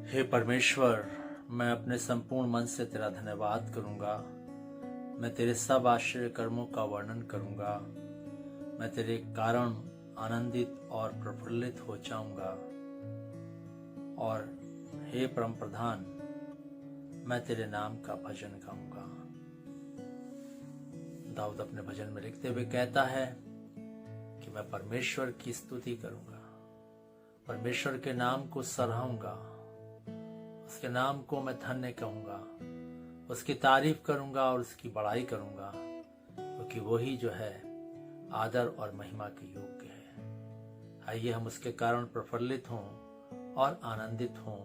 हे परमेश्वर, मैं अपने संपूर्ण मन से तेरा धन्यवाद करूंगा। मैं तेरे सब आश्चर्य कर्मों का वर्णन करूंगा। मैं तेरे कारण आनंदित और प्रफुल्लित हो जाऊंगा। और हे परम प्रधान, मैं तेरे नाम का भजन गाऊंगा। दाऊद अपने भजन में लिखते हुए कहता है कि मैं परमेश्वर की स्तुति करूंगा, परमेश्वर के नाम को सराहूंगा, उसके नाम को मैं धन्य कहूंगा, उसकी तारीफ करूंगा और उसकी बड़ाई करूंगा, क्योंकि वही जो है आदर और महिमा के योग्य है। आइए हम उसके कारण प्रफुल्लित हों और आनंदित हों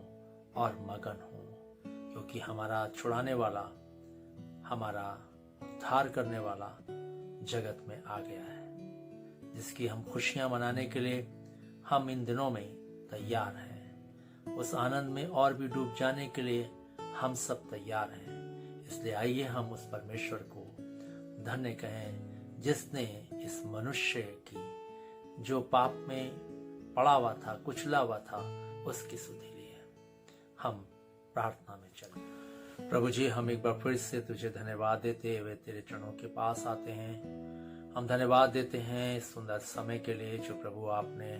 और मगन हों, क्योंकि हमारा छुड़ाने वाला, हमारा उद्धार करने वाला जगत में आ गया है, जिसकी हम खुशियां मनाने के लिए हम इन दिनों में तैयार हैं। उस आनंद में और भी डूब जाने के लिए हम सब तैयार हैं। इसलिए आइए हम उस परमेश्वर को धन्य कहें, जिसने इस मनुष्य की जो पाप में पड़ा हुआ था, कुचला हुआ था, उसकी सुधि ली है। हम प्रार्थना में चलें। प्रभु जी, हम एक बार फिर से तुझे धन्यवाद देते हुए तेरे चरणों के पास आते हैं। हम धन्यवाद देते हैं इस सुंदर समय के लिए जो प्रभु आपने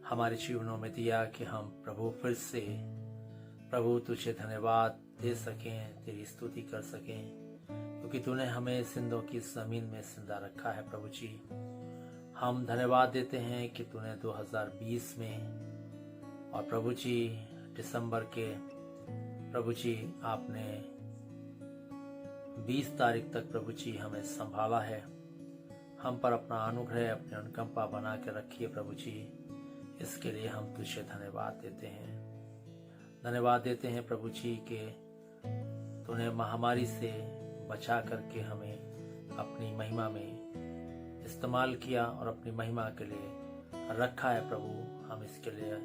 हमारे जीवनों में दिया कि हम प्रभु फिर से प्रभु तुझे धन्यवाद दे सकें, तेरी स्तुति कर सकें, क्योंकि तूने हमें जिंदों की जमीन में जिंदा रखा है। प्रभु जी, हम धन्यवाद देते हैं कि तूने 2020 में और प्रभु जी दिसंबर के प्रभु जी आपने 20 तारीख तक प्रभु जी हमें संभाला है। हम पर अपना अनुग्रह, अपने अनुकंपा बना के रखिए प्रभु जी। इसके लिए हम तुझे धन्यवाद देते हैं। धन्यवाद देते हैं प्रभु जी के तूने महामारी से बचा करके हमें अपनी महिमा में इस्तेमाल किया और अपनी महिमा के लिए रखा है प्रभु। हम इसके लिए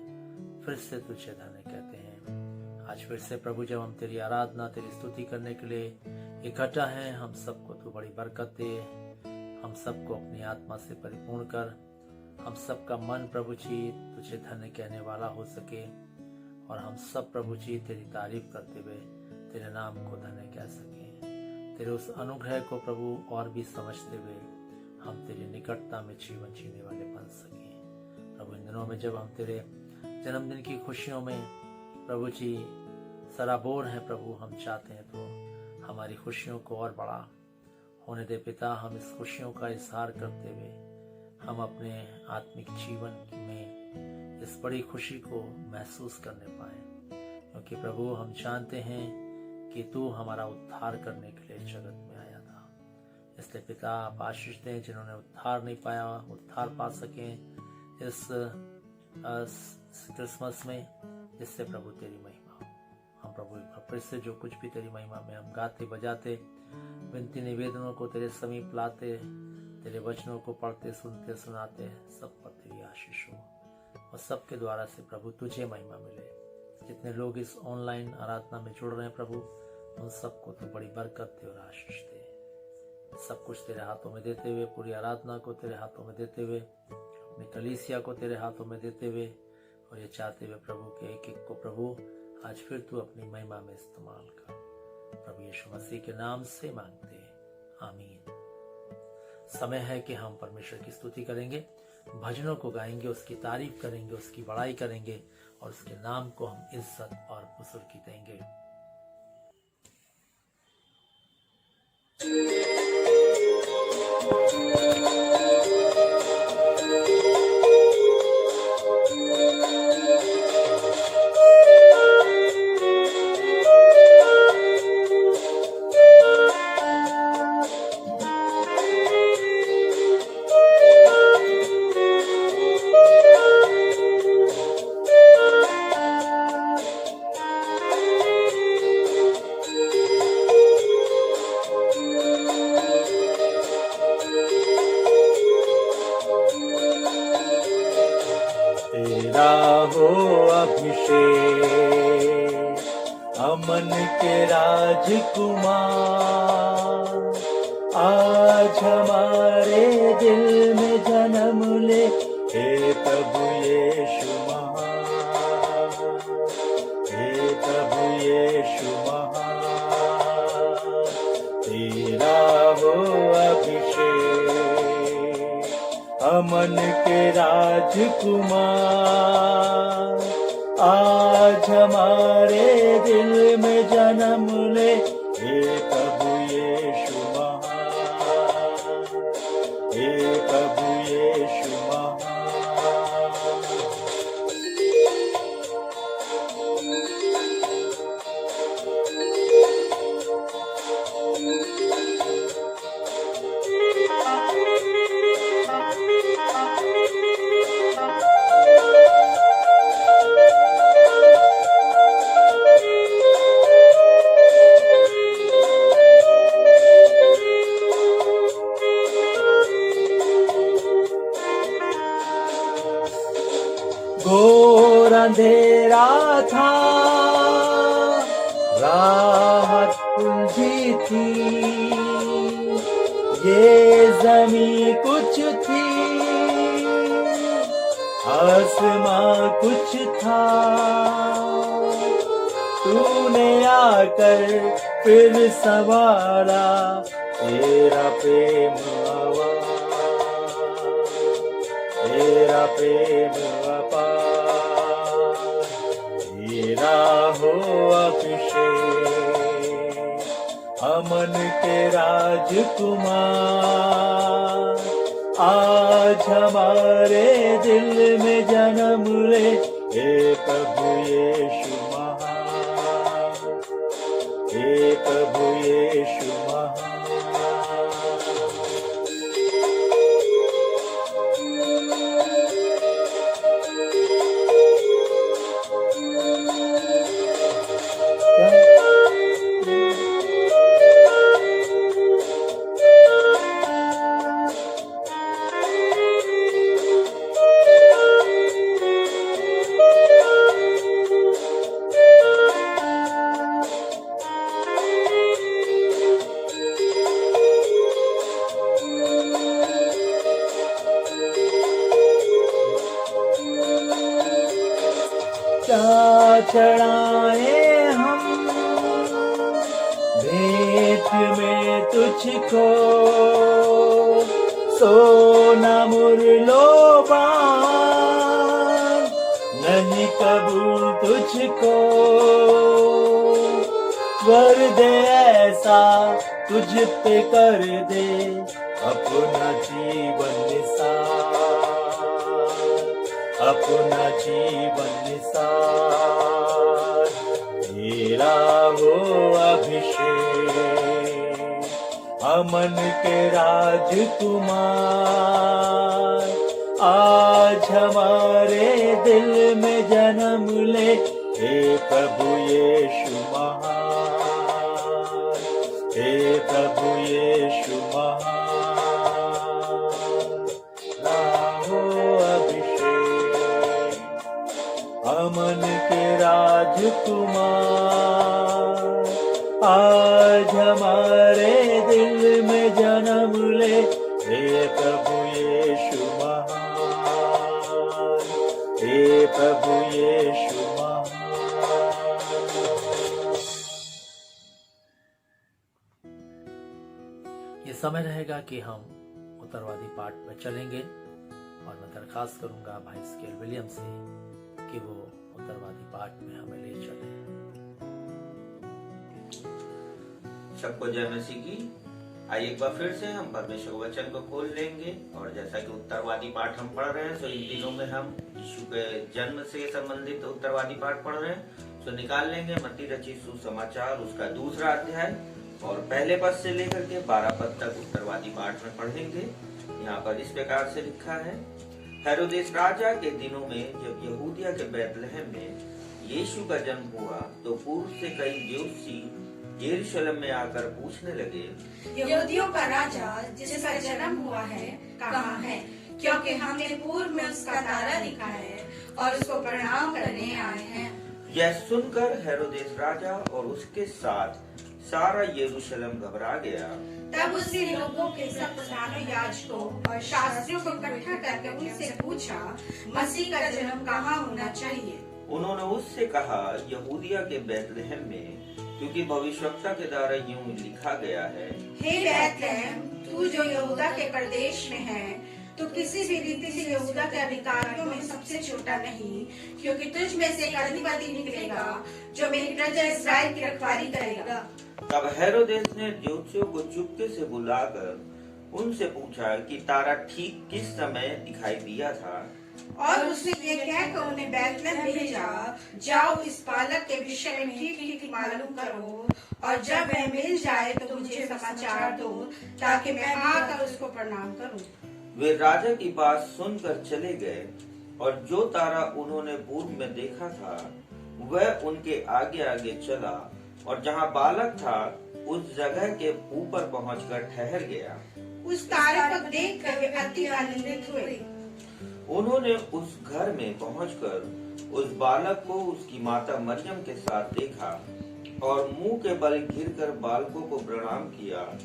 फिर से तुझे धन्य कहते हैं। आज फिर से प्रभु जब हम तेरी आराधना, तेरी स्तुति करने के लिए इकट्ठा हैं, हम सबको तू बड़ी बरकत दे, हम सबको अपनी आत्मा से परिपूर्ण कर, हम सबका मन प्रभु जी तुझे धन्य कहने वाला हो सके और हम सब प्रभु जी तेरी तारीफ करते हुए तेरे नाम को धन्य कह सकें। तेरे उस अनुग्रह को प्रभु और भी समझते हुए हम तेरी निकटता में जीवन जीने वाले बन सकें। प्रभु इन दिनों में जब हम तेरे जन्मदिन की खुशियों में प्रभु जी सराबोर हैं प्रभु, हम चाहते हैं तो हमारी खुशियों को और बड़ा होने दे पिता। हम इस खुशियों का इजहार करते हुए हम अपने आत्मिक जीवन में इस बड़ी खुशी को महसूस करने पाए, क्योंकि प्रभु हम जानते हैं कि तू हमारा उद्धार करने के लिए जगत में आया था। इसलिए पिता आप आशीष दें, जिन्होंने उद्धार नहीं पाया उद्धार पा सकें इस क्रिसमस में, जिससे प्रभु तेरी महिमा हो। हम प्रभु फिर से जो कुछ भी तेरी महिमा में हम गाते बजाते, विनती निवेदनों को तेरे समीप लाते, तेरे वचनों को पढ़ते सुनते सुनाते, सब पर तेरी आशीष हो और सबके द्वारा से प्रभु तुझे महिमा मिले। जितने लोग इस ऑनलाइन आराधना में जुड़ रहे हैं प्रभु, उन सबको तू बड़ी बरकत दे और आशीष दे। सब कुछ तेरे हाथों में देते हुए, पूरी आराधना को तेरे हाथों में देते हुए, अपनी कलीसिया को तेरे हाथों में देते हुए और ये चाहते हुए प्रभु के एक एक को प्रभु आज फिर तू अपनी महिमा में इस्तेमाल कर। प्रभु यीशु मसीह के नाम से मांगते हैं, आमीन। समय है कि हम परमेश्वर की स्तुति करेंगे, भजनों को गाएंगे, उसकी तारीफ करेंगे, उसकी बड़ाई करेंगे और उसके नाम को हम इज्जत और बुजुर्गी देंगे। हो अभिषेक अमन के राजकुमार, आज हमारे दिल में जन्म ले, हे प्रभु यीशु महान, हे प्रभु यीशु महान। तेरा हो अभिषेक अमन के राजकुमार, आज हमारे दिल में जन्म ले, हे प्रभु यीशु महान, हे प्रभु यीशु महान। घोर अंधेरा था, राहत उलझी थी, ये जमीन कुछ थी, आसमां कुछ था, तूने आकर फिर संवारा, तेरा प्रेम आवा, तेरा प्रेम अपार। के राजकुमार, आज हमारे दिल में जन्म ले, हे प्रभु यीशु महान, हे प्रभु यीशु महान। क्या चढ़ाए हम भेंट में तुझको, सोना मुरलोबान नहीं कबूल तुझको, वर दे ऐसा तुझ पे कर दे अपना जीवन निसार, अपना जीवन निसार। तेरा हो अभिषेक, अमन के राजकुमार, आज हमारे दिल में जन्म ले, हे प्रभु यीशु महान, हे प्रभु यीशु महान। राहो अभिषेक, अमन के राजकुमार, आज हमारे दिल में जन्म ले, हे प्रभु यीशु महान, हे प्रभु यीशु महान। ये समय रहेगा कि हम उत्तरवादी पाठ में चलेंगे और मैं दरखास्त करूंगा भाई स्केल विलियम से कि वो उत्तरवादी पाठ में हमें ले चले। सबको जय मसीह की। आइए एक बार फिर से हम परमेश्वर वचन को खोल लेंगे और जैसा कि उत्तरवादी पाठ हम पढ़ रहे हैं, तो इन दिनों में हम यीशु के जन्म से संबंधित उत्तरवादी पाठ पढ़ रहे हैं। तो निकाल लेंगे मत्ती रचित सुसमाचार उसका 2 अध्याय और पहले पद से लेकर के 12 पद तक उत्तरवादी पाठ में पढ़ेंगे। यहाँ पर इस प्रकार से लिखा है, हेरोदेस राजा के दिनों में जब यहूदिया के बैतलहम में यीशु का जन्म हुआ, तो पूर्व से कई ज्योतिषी यरूशलेम में आकर पूछने लगे, यहूदियों का राजा जिसका जन्म हुआ है कहाँ है? क्योंकि हमने पूर्व में उसका तारा देखा है और उसको प्रणाम करने आए हैं। यह सुनकर हेरोदेस राजा और उसके साथ सारा यरूशलेम घबरा गया। तब उसने लोगों के सब प्रधानों, याजकों और शास्त्रियों को इकट्ठा करके उनसे पूछा, मसीह का जन्म कहाँ होना चाहिए? उन्होंने उससे कहा, यहूदिया के बैतलहम में, क्योंकि भविष्यवक्ता के द्वारा यूं लिखा गया है, हे बैतलहम, तू जो यहूदा के प्रदेश में है, तो किसी भी रीति से यहूदा के अधिकारियों में सबसे छोटा नहीं, क्योंकि तुझ में से एक अधिपति निकलेगा जो मेरी प्रजा इस्राएल की रखवाली करेगा। तब हेरोदेस ने ज्योतिषियों को चुपके से बुलाकर उनसे पूछा कि तारा ठीक किस समय दिखाई दिया था, और उसने ये कहकर उन्हें बैतलहम भेजा, जाओ इस बालक के विषय में ठीक ठीक मालूम करो, और जब वह मिल जाए तो मुझे समाचार दो, ताकि मैं आकर उसको प्रणाम करूं। वे राजा की बात सुनकर चले गए और जो तारा उन्होंने पूर्व में देखा था वह उनके आगे आगे चला और जहाँ बालक था उस जगह के ऊपर पहुंचकर ठहर गया। उस तारे को देखकर वे अति आनंदित हुए। उन्होंने उस घर में पहुंचकर उस बालक को उसकी माता मरियम के साथ देखा और मुंह के बल गिरकर बालकों को प्रणाम किया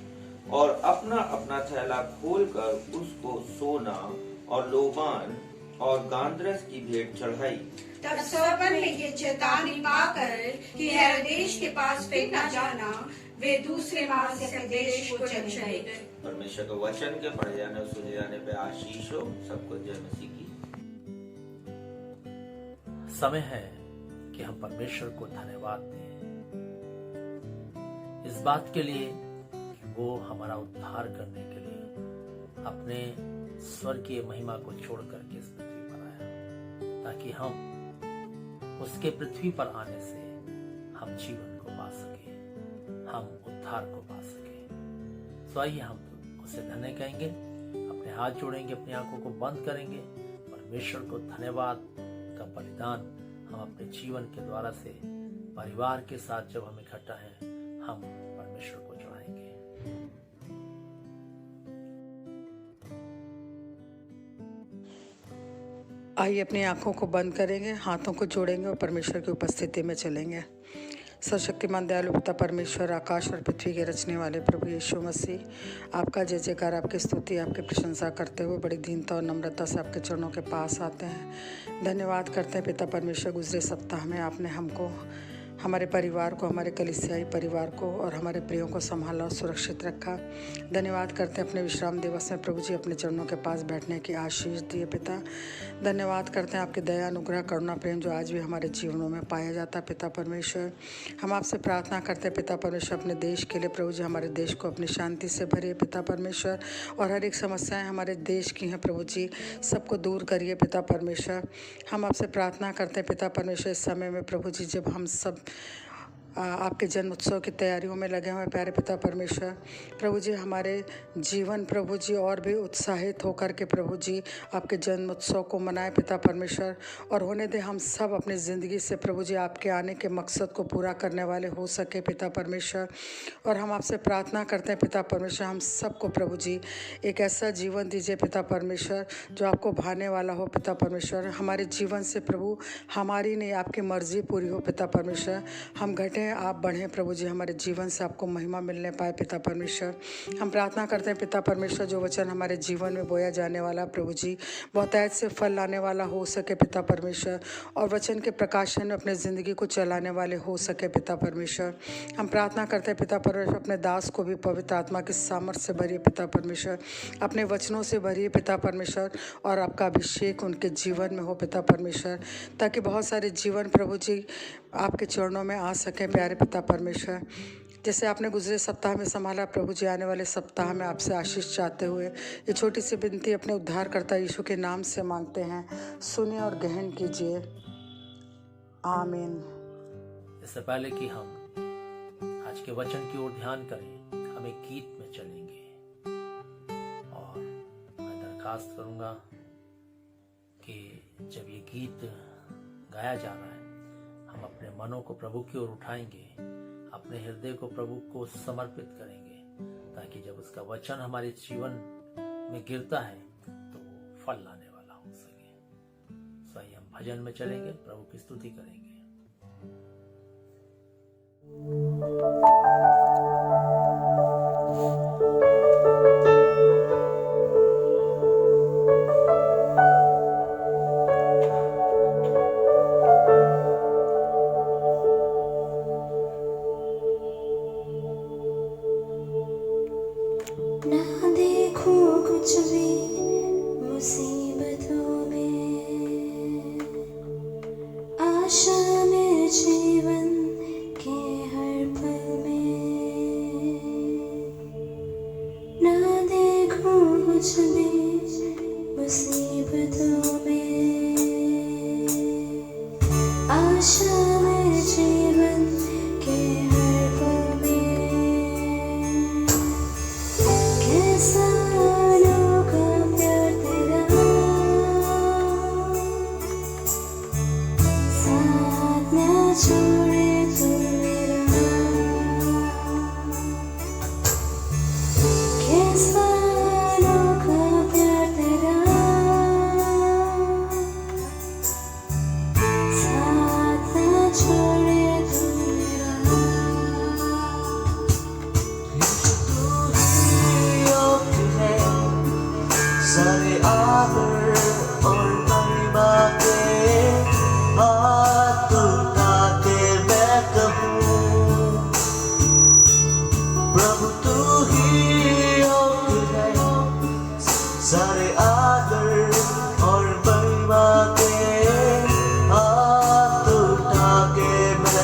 और अपना अपना थैला खोलकर उसको सोना और लोबान और गांधरस की भेंट चढ़ाई। तब सरवन ने ये चेतावनी पाकर कि हेरोदेस के पास फिर न जाना, वे दूसरे मार्ग से अपने देश को चले गए। परमेश्वर के वचन के पढ़े जाने और सुने जाने पे आशीष हो। सबको जय मसीह की। समय है कि हम परमेश्वर को धन्यवाद दें इस बात के लिए वो हमारा उद्धार करने के लिए अपने स्वर्गीय महिमा को छोड़ करके इस पृथ्वी पर आया, ताकि हम उसके पृथ्वी पर आने से हम जीवन को पा सके, हम उद्धार को पा सके। तो आइए हम उसे धन्य कहेंगे, अपने हाथ जोड़ेंगे, अपनी आंखों को बंद करेंगे, परमेश्वर को धन्यवाद का बलिदान हम अपने जीवन के द्वारा से परिवार के साथ जब हम इकट्ठा हैं, हम परमेश्वर को चढ़ाएंगे। आइए अपनी आंखों को बंद करेंगे, हाथों को जोड़ेंगे और परमेश्वर की उपस्थिति में चलेंगे। सर्वशक्तिमान दयालु पिता परमेश्वर, आकाश और पृथ्वी के रचने वाले प्रभु यीशु मसीह, आपका जय जयकार, आपकी स्तुति, आपकी प्रशंसा करते हुए बड़ी दीनता और नम्रता से आपके चरणों के पास आते हैं। धन्यवाद करते हैं पिता परमेश्वर, गुजरे सप्ताह में आपने हमको, हमारे परिवार को, हमारे कलीसियाई परिवार को और हमारे प्रियों को संभाला और सुरक्षित रखा। धन्यवाद करते हैं अपने विश्राम दिवस में प्रभु जी अपने चरणों के पास बैठने की आशीष दिए पिता। धन्यवाद करते हैं आपके दया, अनुग्रह, करुणा, प्रेम जो आज भी हमारे जीवनों में पाया जाता है पिता परमेश्वर। हम आपसे प्रार्थना करते हैं पिता परमेश्वर अपने देश के लिए, प्रभु जी हमारे देश को अपनी शांति से भरिए पिता परमेश्वर, और हर एक समस्याएं हमारे देश की हैं प्रभु जी, सबको दूर करिए पिता परमेश्वर। हम आपसे प्रार्थना करते हैं पिता परमेश्वर इस समय में प्रभु जी, जब हम सब आपके जन्म उत्सव की तैयारियों में लगे हुए प्यारे पिता परमेश्वर, प्रभु जी हमारे जीवन प्रभु जी और भी उत्साहित होकर के प्रभु जी आपके जन्म उत्सव को मनाए पिता परमेश्वर, और होने दे हम सब अपनी ज़िंदगी से प्रभु जी आपके आने के मकसद को पूरा करने वाले हो सके पिता परमेश्वर। और हम आपसे प्रार्थना करते हैं पिता परमेश्वर, हम सबको प्रभु जी एक ऐसा जीवन दीजिए पिता परमेश्वर जो आपको भाने वाला हो पिता परमेश्वर। हमारे जीवन से प्रभु हमारी नहीं, आपकी मर्जी पूरी हो पिता परमेश्वर। हम घटें आप बढ़ें प्रभु जी, हमारे जीवन से आपको महिमा मिलने पाए पिता परमेश्वर। हम प्रार्थना करते हैं पिता परमेश्वर, जो वचन हमारे जीवन में बोया जाने वाला प्रभु जी बहुतायत से फल लाने वाला हो सके पिता परमेश्वर, और वचन के प्रकाशन में अपने ज़िंदगी को चलाने वाले हो सके पिता परमेश्वर। हम प्रार्थना करते हैं पिता परमेश्वर, अपने दास को भी पवित्र आत्मा की सामर्थ्य से भरिए पिता परमेश्वर, अपने वचनों से भरिए पिता परमेश्वर, और आपका अभिषेक उनके जीवन में हो पिता परमेश्वर, ताकि बहुत सारे जीवन प्रभु जी आपके चरणों में आ सकें प्यारे पिता परमेश्वर। जैसे आपने गुजरे सप्ताह में संभाला प्रभु जी, आने वाले सप्ताह में आपसे आशीष चाहते हुए ये छोटी सी विनती अपने उद्धारकर्ता यीशु के नाम से मांगते हैं, सुनिए और ग्रहण कीजिए, आमीन। इससे पहले कि हम आज के वचन की ओर ध्यान करें, हम एक गीत में चलेंगे, और मैं दरखास्त करूंगा कि जब ये गीत गाया जा रहा है, हम अपने मनों को प्रभु की ओर उठाएंगे, अपने हृदय को प्रभु को समर्पित करेंगे, ताकि जब उसका वचन हमारे जीवन में गिरता है तो वो फल लाने वाला हो सके। सो आइए हम भजन में चलेंगे, प्रभु की स्तुति करेंगे। ना देखूं कुछ भी मुसीबतों में, आशा में जीवन के हर पल में। ना देखूं कुछ भी मुसीबतों में, आशा में जीवन के हर पल में। कैसा अनोखा प्यार तेरा, साथ ना छोड़े तू मेरा। कैसा अनोखा प्यार तेरा, साथ ना छोड़े तू मेरा। सारे आदर और महिमा के हाथ उठा के मैं कहूँ, प्रभु तू ही योग्य है। सारे आदर और महिमा के हाथ उठा के मैं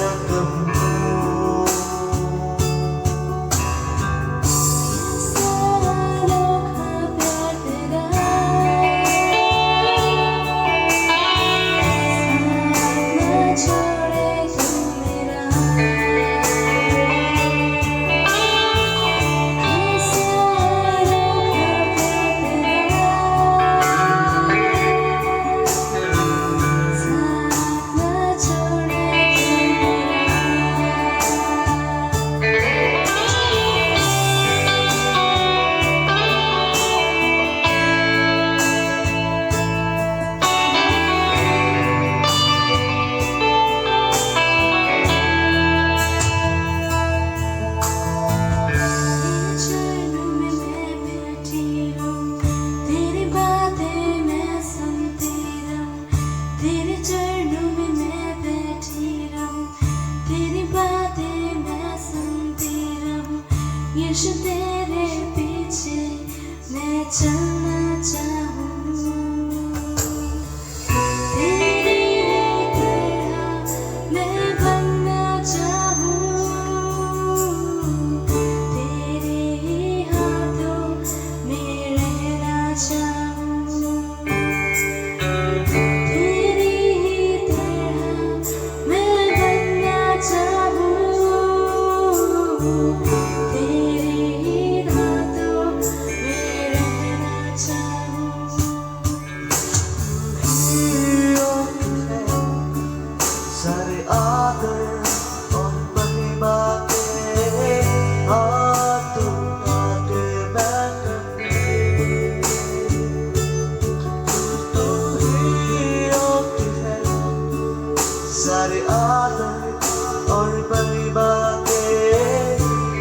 सारे आदर और महिमा के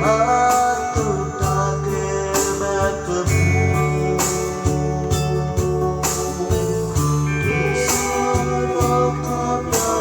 हाथ उठा के मैं कहूँ तू सारों का प्यारा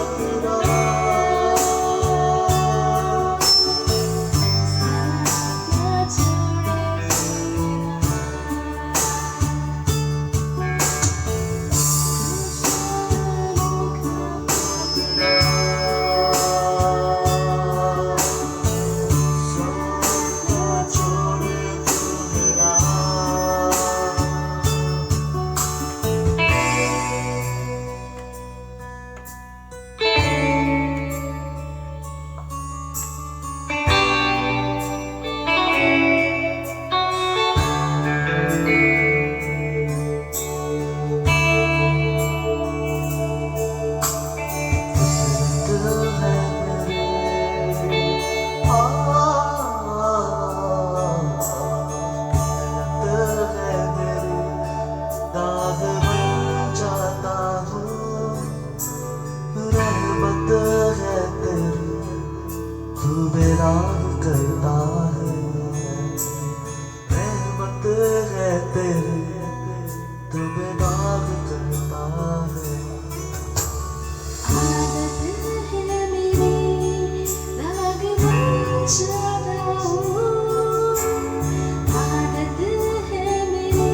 करता है रहमत है तेरी तू बेदाग करता है आदत है मेरी दाग बन जाता हूँ आदत है मेरी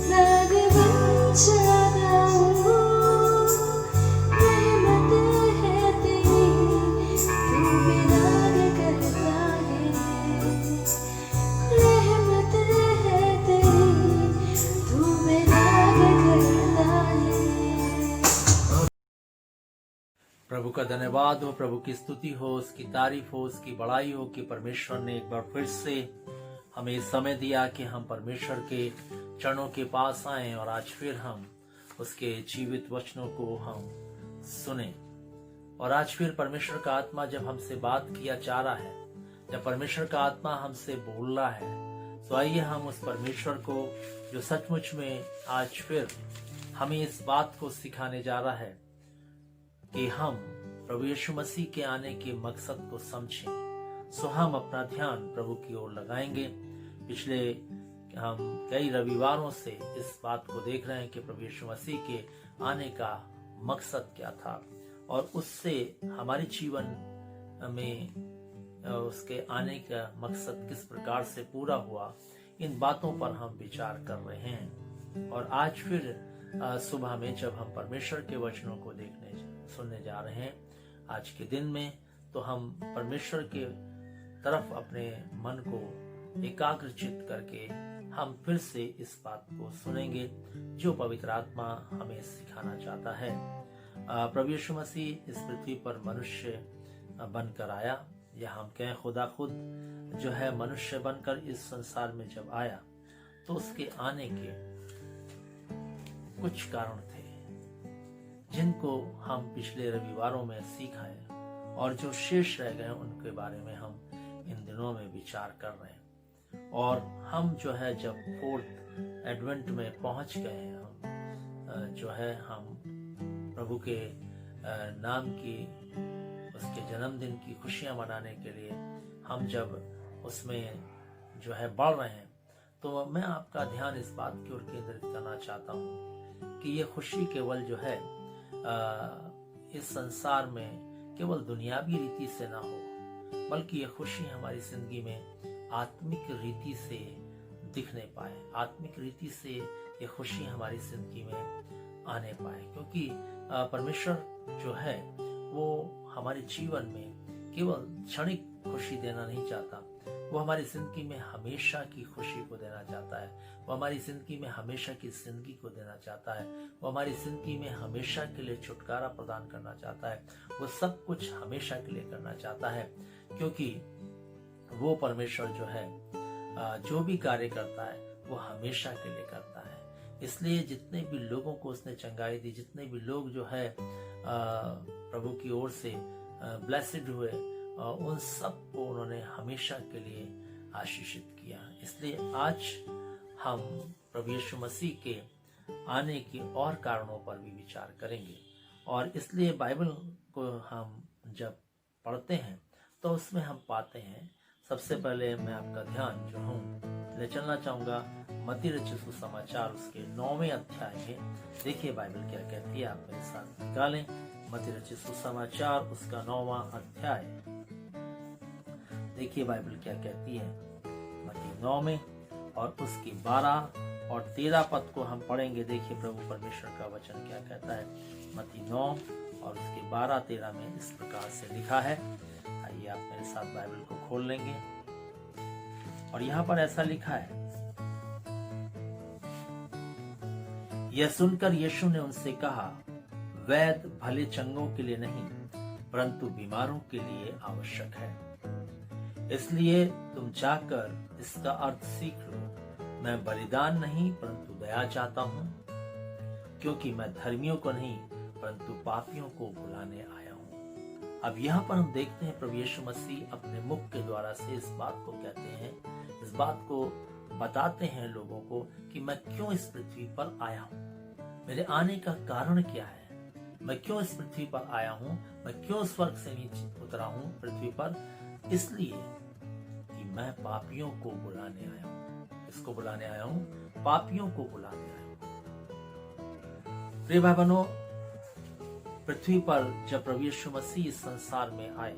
दाग बन जाता हूँ रहमत है तेरी तू बेदाग करता है रहमत है तेरी तू बेदाग करता है। प्रभु का धन्यवाद हो, प्रभु की स्तुति हो, उसकी तारीफ हो, उसकी बड़ाई हो कि परमेश्वर ने एक बार फिर से हमें समय दिया कि हम परमेश्वर के चरणों के पास आए और आज फिर हम उसके जीवित वचनों को हम सुने। और आज फिर परमेश्वर का आत्मा जब हमसे बात किया जा रहा है, जब परमेश्वर का आत्मा हमसे बोल रहा है, तो आइए हम उस परमेश्वर को जो सचमुच में आज फिर हमें इस बात को सिखाने जा रहा है कि हम प्रभु यीशु मसीह के आने के मकसद को समझें। सो हम अपना ध्यान प्रभु की ओर लगाएंगे। पिछले हम कई रविवारों से इस बात को देख रहे हैं कि प्रभु यीशु मसीह के आने का मकसद क्या था और उससे हमारे जीवन में उसके आने का मकसद किस प्रकार से पूरा हुआ, इन बातों पर हम विचार कर रहे हैं। और आज फिर सुबह में जब हम परमेश्वर के वचनों को सुनने जा रहे हैं आज के दिन में, तो हम परमेश्वर के तरफ अपने मन को एकाग्रचित करके हम फिर से इस बात को सुनेंगे जो पवित्र आत्मा हमें सिखाना चाहता है। प्रभु यीशु मसीह इस पृथ्वी पर मनुष्य बनकर आया, या हम कहें खुदा खुद जो है मनुष्य बनकर इस संसार में जब आया, तो उसके आने के कुछ कारण थे जिनको हम पिछले रविवारों में सीखा है और जो शेष रह गए उनके बारे में हम इन दिनों में विचार कर रहे हैं। और हम जो है जब 4th एडवेंट में पहुंच गए हैं, हम जो है हम प्रभु के नाम की उसके जन्मदिन की खुशियां मनाने के लिए हम जब उसमें जो है बढ़ रहे हैं, तो मैं आपका ध्यान इस बात की ओर केंद्रित करना चाहता हूँ कि ये खुशी केवल जो है इस संसार में केवल दुनियावी रीति से ना हो, बल्कि ये खुशी हमारी जिंदगी में आत्मिक रीति से दिखने पाए, आत्मिक रीति से ये खुशी हमारी जिंदगी में आने पाए। क्योंकि परमेश्वर जो है वो हमारे जीवन में केवल क्षणिक खुशी देना नहीं चाहता, वो हमारी जिंदगी में हमेशा की खुशी को देना चाहता है, वो हमारी जिंदगी में हमेशा की जिंदगी को देना चाहता है, वो हमारी जिंदगी में हमेशा के लिए छुटकारा प्रदान करना चाहता है, वो सब कुछ हमेशा के लिए करना चाहता है। क्योंकि वो परमेश्वर जो है जो भी कार्य करता है वो हमेशा के लिए करता है। इसलिए जितने भी लोगों को उसने चंगाई दी, जितने भी लोग जो है प्रभु की ओर से ब्लेसिड हुए, उन सब को उन्होंने हमेशा के लिए आशीषित किया। इसलिए आज हम प्रभु यीशु मसीह के आने के और कारणों पर भी विचार करेंगे और इसलिए बाइबल को हम जब पढ़ते हैं तो उसमें हम पाते हैं, सबसे पहले मैं आपका ध्यान जो हूँ ले चलना चाहूँगा मत्ती रचित सुसमाचार उसके 9वें अध्याय में। देखिए बाइबल क्या कहती है, आप मेरे साथ निकालें मत्ती रचित सुसमाचार उसका 9वां अध्याय। देखिए बाइबल क्या कहती है मत्ती 9 में और उसकी 12 और 13 पद को हम पढ़ेंगे। देखिए प्रभु परमेश्वर का वचन क्या कहता है। मत्ती 9 और उसके 12-13 में इस प्रकार से लिखा है। आइए आप मेरे साथ बाइबल को खोल लेंगे और यहाँ पर ऐसा लिखा है, यह सुनकर यीशु ने उनसे कहा, वैद्य भले चंगों के लिए नहीं परंतु बीमारों के लिए आवश्यक है। इसलिए तुम जाकर इसका अर्थ सीख लो, मैं बलिदान नहीं परंतु दया चाहता हूँ, क्योंकि मैं धर्मियों को नहीं परंतु पापियों को बुलाने आया हूँ। अब यहाँ पर हम देखते हैं प्रभु यीशु मसीह अपने मुख के द्वारा से इस बात को कहते हैं, इस बात को बताते हैं लोगों को कि मैं क्यों इस पृथ्वी पर आया हूँ, मेरे आने का कारण क्या है, मैं क्यों इस पृथ्वी पर आया हूँ, मैं क्यों स्वर्ग से नीचे उतरा हूँ पृथ्वी पर, इसलिए कि मैं पापियों को बुलाने आया हूँ। इसको बुलाने आया हूँ, पापियों को बुलाने आया हूँ। प्रिय भाई बहनों, पृथ्वी पर जब प्रभु यीशु मसीह इस संसार में आए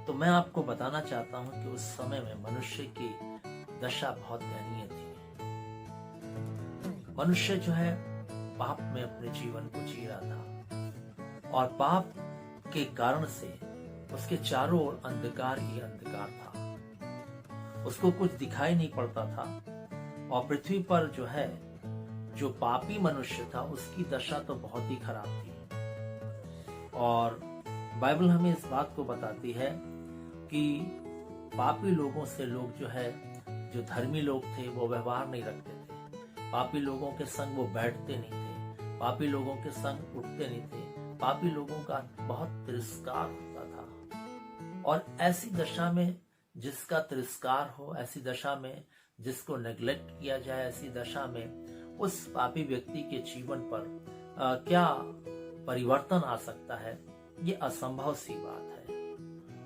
तो मैं आपको बताना चाहता हूँ कि उस समय में मनुष्य की दशा बहुत दयनीय थी। मनुष्य जो है पाप में अपने जीवन को जी रहा था और पाप के कारण से उसके चारों ओर अंधकार ही अंधकार था, उसको कुछ दिखाई नहीं पड़ता था। और पृथ्वी पर जो है, जो पापी मनुष्य था उसकी दशा तो बहुत ही खराब थी। और बाइबल हमें इस बात को बताती है कि पापी लोगों से लोग जो है, जो धर्मी लोग थे वो व्यवहार नहीं रखते थे, पापी लोगों के संग वो बैठते नहीं थे, पापी लोगों के संग उठते नहीं थे, पापी लोगों का बहुत तिरस्कार होता था। और ऐसी दशा में जिसका तिरस्कार हो, ऐसी दशा में जिसको नेग्लेक्ट किया जाए, ऐसी दशा में उस पापी व्यक्ति के जीवन पर क्या परिवर्तन आ सकता है, ये असंभव सी बात है।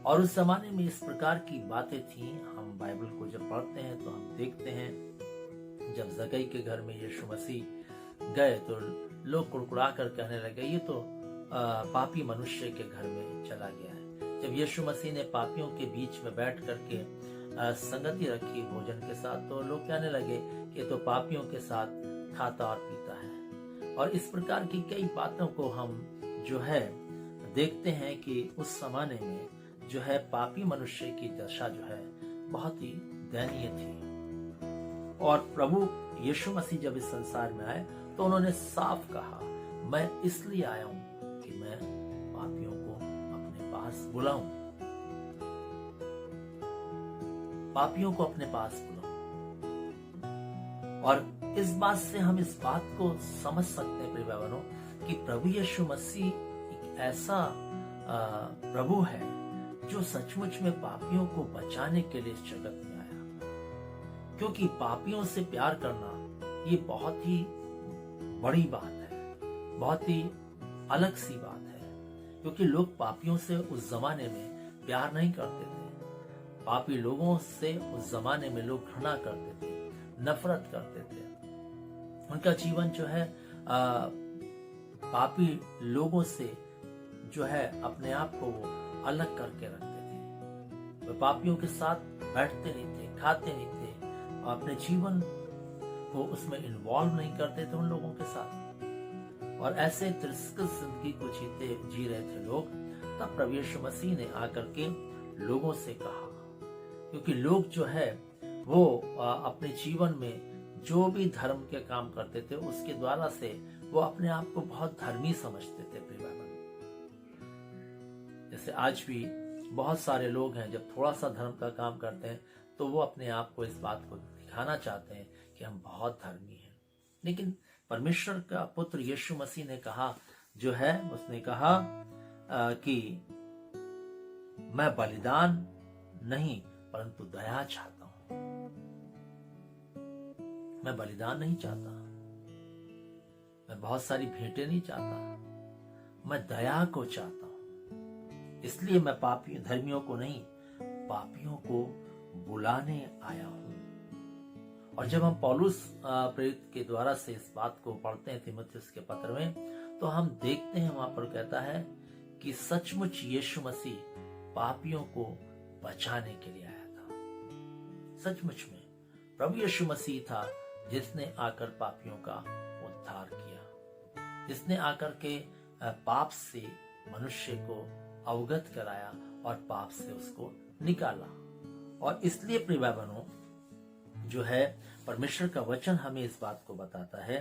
और उस जमाने में इस प्रकार की बातें थी। हम बाइबल को जब पढ़ते हैं तो हम देखते हैं जब जक्कई के घर में यीशु मसीह गए तो लोग कुड़कुड़ा कर कहने लगे, ये तो पापी मनुष्य के घर में चला गया है। जब यीशु मसीह ने पापियों के बीच में बैठ करके संगति रखी भोजन के साथ, तो लोग कहने लगे कि ये तो पापियों के साथ खाता और पीता है। और इस प्रकार की कई बातों को हम जो है देखते हैं कि उस जमाने में जो है पापी मनुष्य की दशा जो है बहुत ही दयनीय थी। और प्रभु यीशु मसीह जब इस संसार में आए तो उन्होंने साफ कहा, मैं इसलिए आया हूं कि मैं पापियों को अपने पास बुलाऊं, पापियों को अपने पास बुलाऊं। और इस बात से हम इस बात को समझ सकते हैं प्रिय भाइयों कि प्रभु यीशु मसीह एक ऐसा प्रभु है जो सचमुच में पापियों को बचाने के लिए इस जगत में आया। क्योंकि पापियों से प्यार करना ये बहुत ही बड़ी बात है, बहुत ही अलग सी बात है। क्योंकि लोग पापियों से उस जमाने में प्यार नहीं करते थे, पापी लोगों से उस जमाने में लोग घृणा करते थे, नफरत करते थे। उनका जीवन जो है पापी लोगों से जो है अपने आप को वो अलग करके रखते थे। वे पापियों के साथ बैठते नहीं थे, खाते नहीं थे, और अपने जीवन को उसमें इन्वॉल्व नहीं करते थे उन लोगों के साथ। और ऐसे तिरस्कृत जिंदगी को जी रहे थे लोग। तब प्रभु यीशु मसीह ने आकर के लोगों से कहा, क्योंकि लोग जो है वो अपने जीवन में जो भी धर्म के काम करते थे उसके द्वारा से वो अपने आप को बहुत धर्मी समझते थे। जैसे आज भी बहुत सारे लोग हैं, जब थोड़ा सा धर्म का काम करते हैं तो वो अपने आप को इस बात को दिखाना चाहते हैं कि हम बहुत धर्मी हैं। लेकिन परमेश्वर का पुत्र यीशु मसीह ने कहा जो है, उसने कहा कि मैं बलिदान नहीं परंतु दया चाहता हूं। मैं बलिदान नहीं चाहता, मैं बहुत सारी भेंटें नहीं चाहता, मैं दया को चाहता हूं। इसलिए मैं पापियों धर्मियों को नहीं, पापियों को बुलाने आया हूं। और जब हम पौलुस प्रेरित के द्वारा से इस बात को पढ़ते हैं तीमुथियुस के पत्र में, तो हम देखते हैं वहां पर कहता है कि सचमुच यीशु मसीह पापियों को बचाने के लिए आया था। सचमुच में प्रभु यीशु मसीह था जिसने आकर पापियों का उद्धार किया, जिसने आकर के पाप से मनुष्य को अवगत कराया और पाप से उसको निकाला। और इसलिए प्रिय भाई बहनों, जो है परमेश्वर का वचन हमें इस बात को बताता है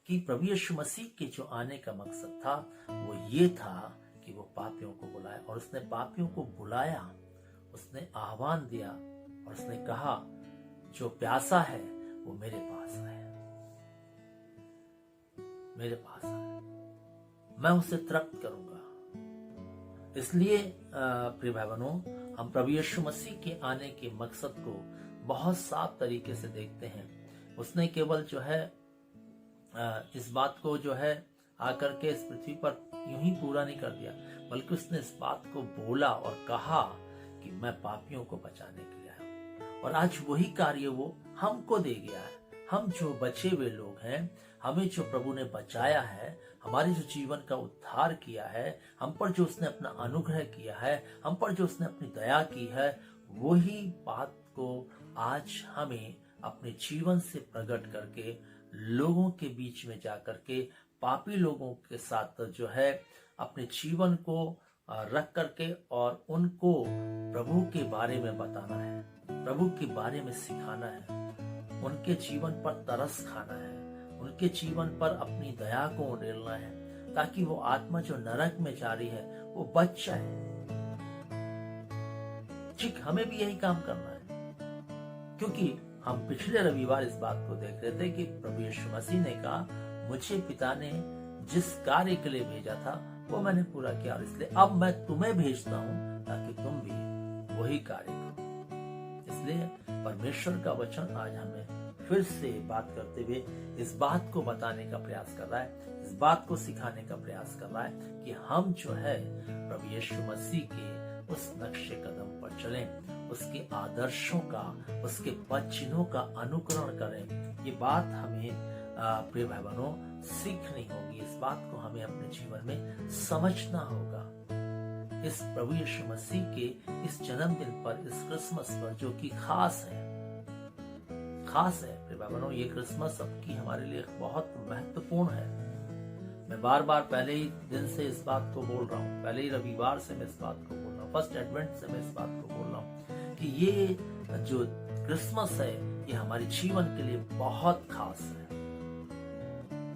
कि प्रभु यीशु मसीह के जो आने का मकसद था वो ये था कि वो पापियों को बुलाए। और उसने पापियों को बुलाया, उसने आह्वान दिया और उसने कहा जो प्यासा है वो मेरे पास आए, मेरे पास आए, मैं उसे तृप्त करूंगा। इसलिए प्रिय भाई बहनों, हम प्रभु यीशु मसीह के आने के मकसद को बहुत साफ तरीके से देखते हैं। उसने केवल जो है इस बात को जो है आकर के इस पृथ्वी पर यूं ही पूरा नहीं कर दिया, बल्कि उसने इस बात को बोला और कहा कि मैं पापियों को बचाने के लिए आया हूं। और आज वही कार्य वो हमको दे गया है। हम जो बचे हुए लोग हैं, हमें जो प्रभु ने बचाया है, हमारे जो जीवन का उद्धार किया है, हम पर जो उसने अपना अनुग्रह किया है, हम पर जो उसने अपनी दया की है, वही बात को आज हमें अपने जीवन से प्रकट करके लोगों के बीच में जाकर के पापी लोगों के साथ जो है अपने जीवन को रख करके और उनको प्रभु के बारे में बताना है, प्रभु के बारे में सिखाना है, उनके जीवन पर तरस खाना है, उनके जीवन पर अपनी दया को उड़ेलना है, ताकि वो आत्मा जो नरक में जा रही है वो बच जाए। ठीक हमें भी यही काम करना है, क्योंकि हम पिछले रविवार इस बात को देख रहे थे कि प्रभु यीशु मसीह ने कहा मुझे पिता ने जिस कार्य के लिए भेजा था वो मैंने पूरा किया, और इसलिए अब मैं तुम्हें भेजता हूं ताकि तुम भी वही कार्य करो। इसलिए परमेश्वर का वचन आज हमें फिर से बात करते हुए इस बात को बताने का प्रयास कर रहा है, इस बात को सिखाने का प्रयास कर रहा है कि हम जो है प्रभु यीशु मसीह के उस नक्शे कदम पर चलें, उसके आदर्शों का, उसके पद चिन्हों का अनुकरण करें। ये बात हमें प्रिय भाई बहनों सीखनी होगी, इस बात को हमें अपने जीवन में समझना होगा। इस प्रभु यीशु मसीह के इस जन्मदिन पर, इस क्रिसमस पर जो कि खास है प्रिय भाई बहनों, ये क्रिसमस सबकी हमारे लिए बहुत महत्वपूर्ण है। मैं बार बार पहले ही दिन से इस बात को बोल रहा हूँ, पहले ही रविवार से मैं इस बात को बोल रहा हूँ, फर्स्ट एडवेंट से मैं इस बात को बोल रहा हूँ कि ये जो क्रिसमस है ये हमारे जीवन के लिए बहुत खास है,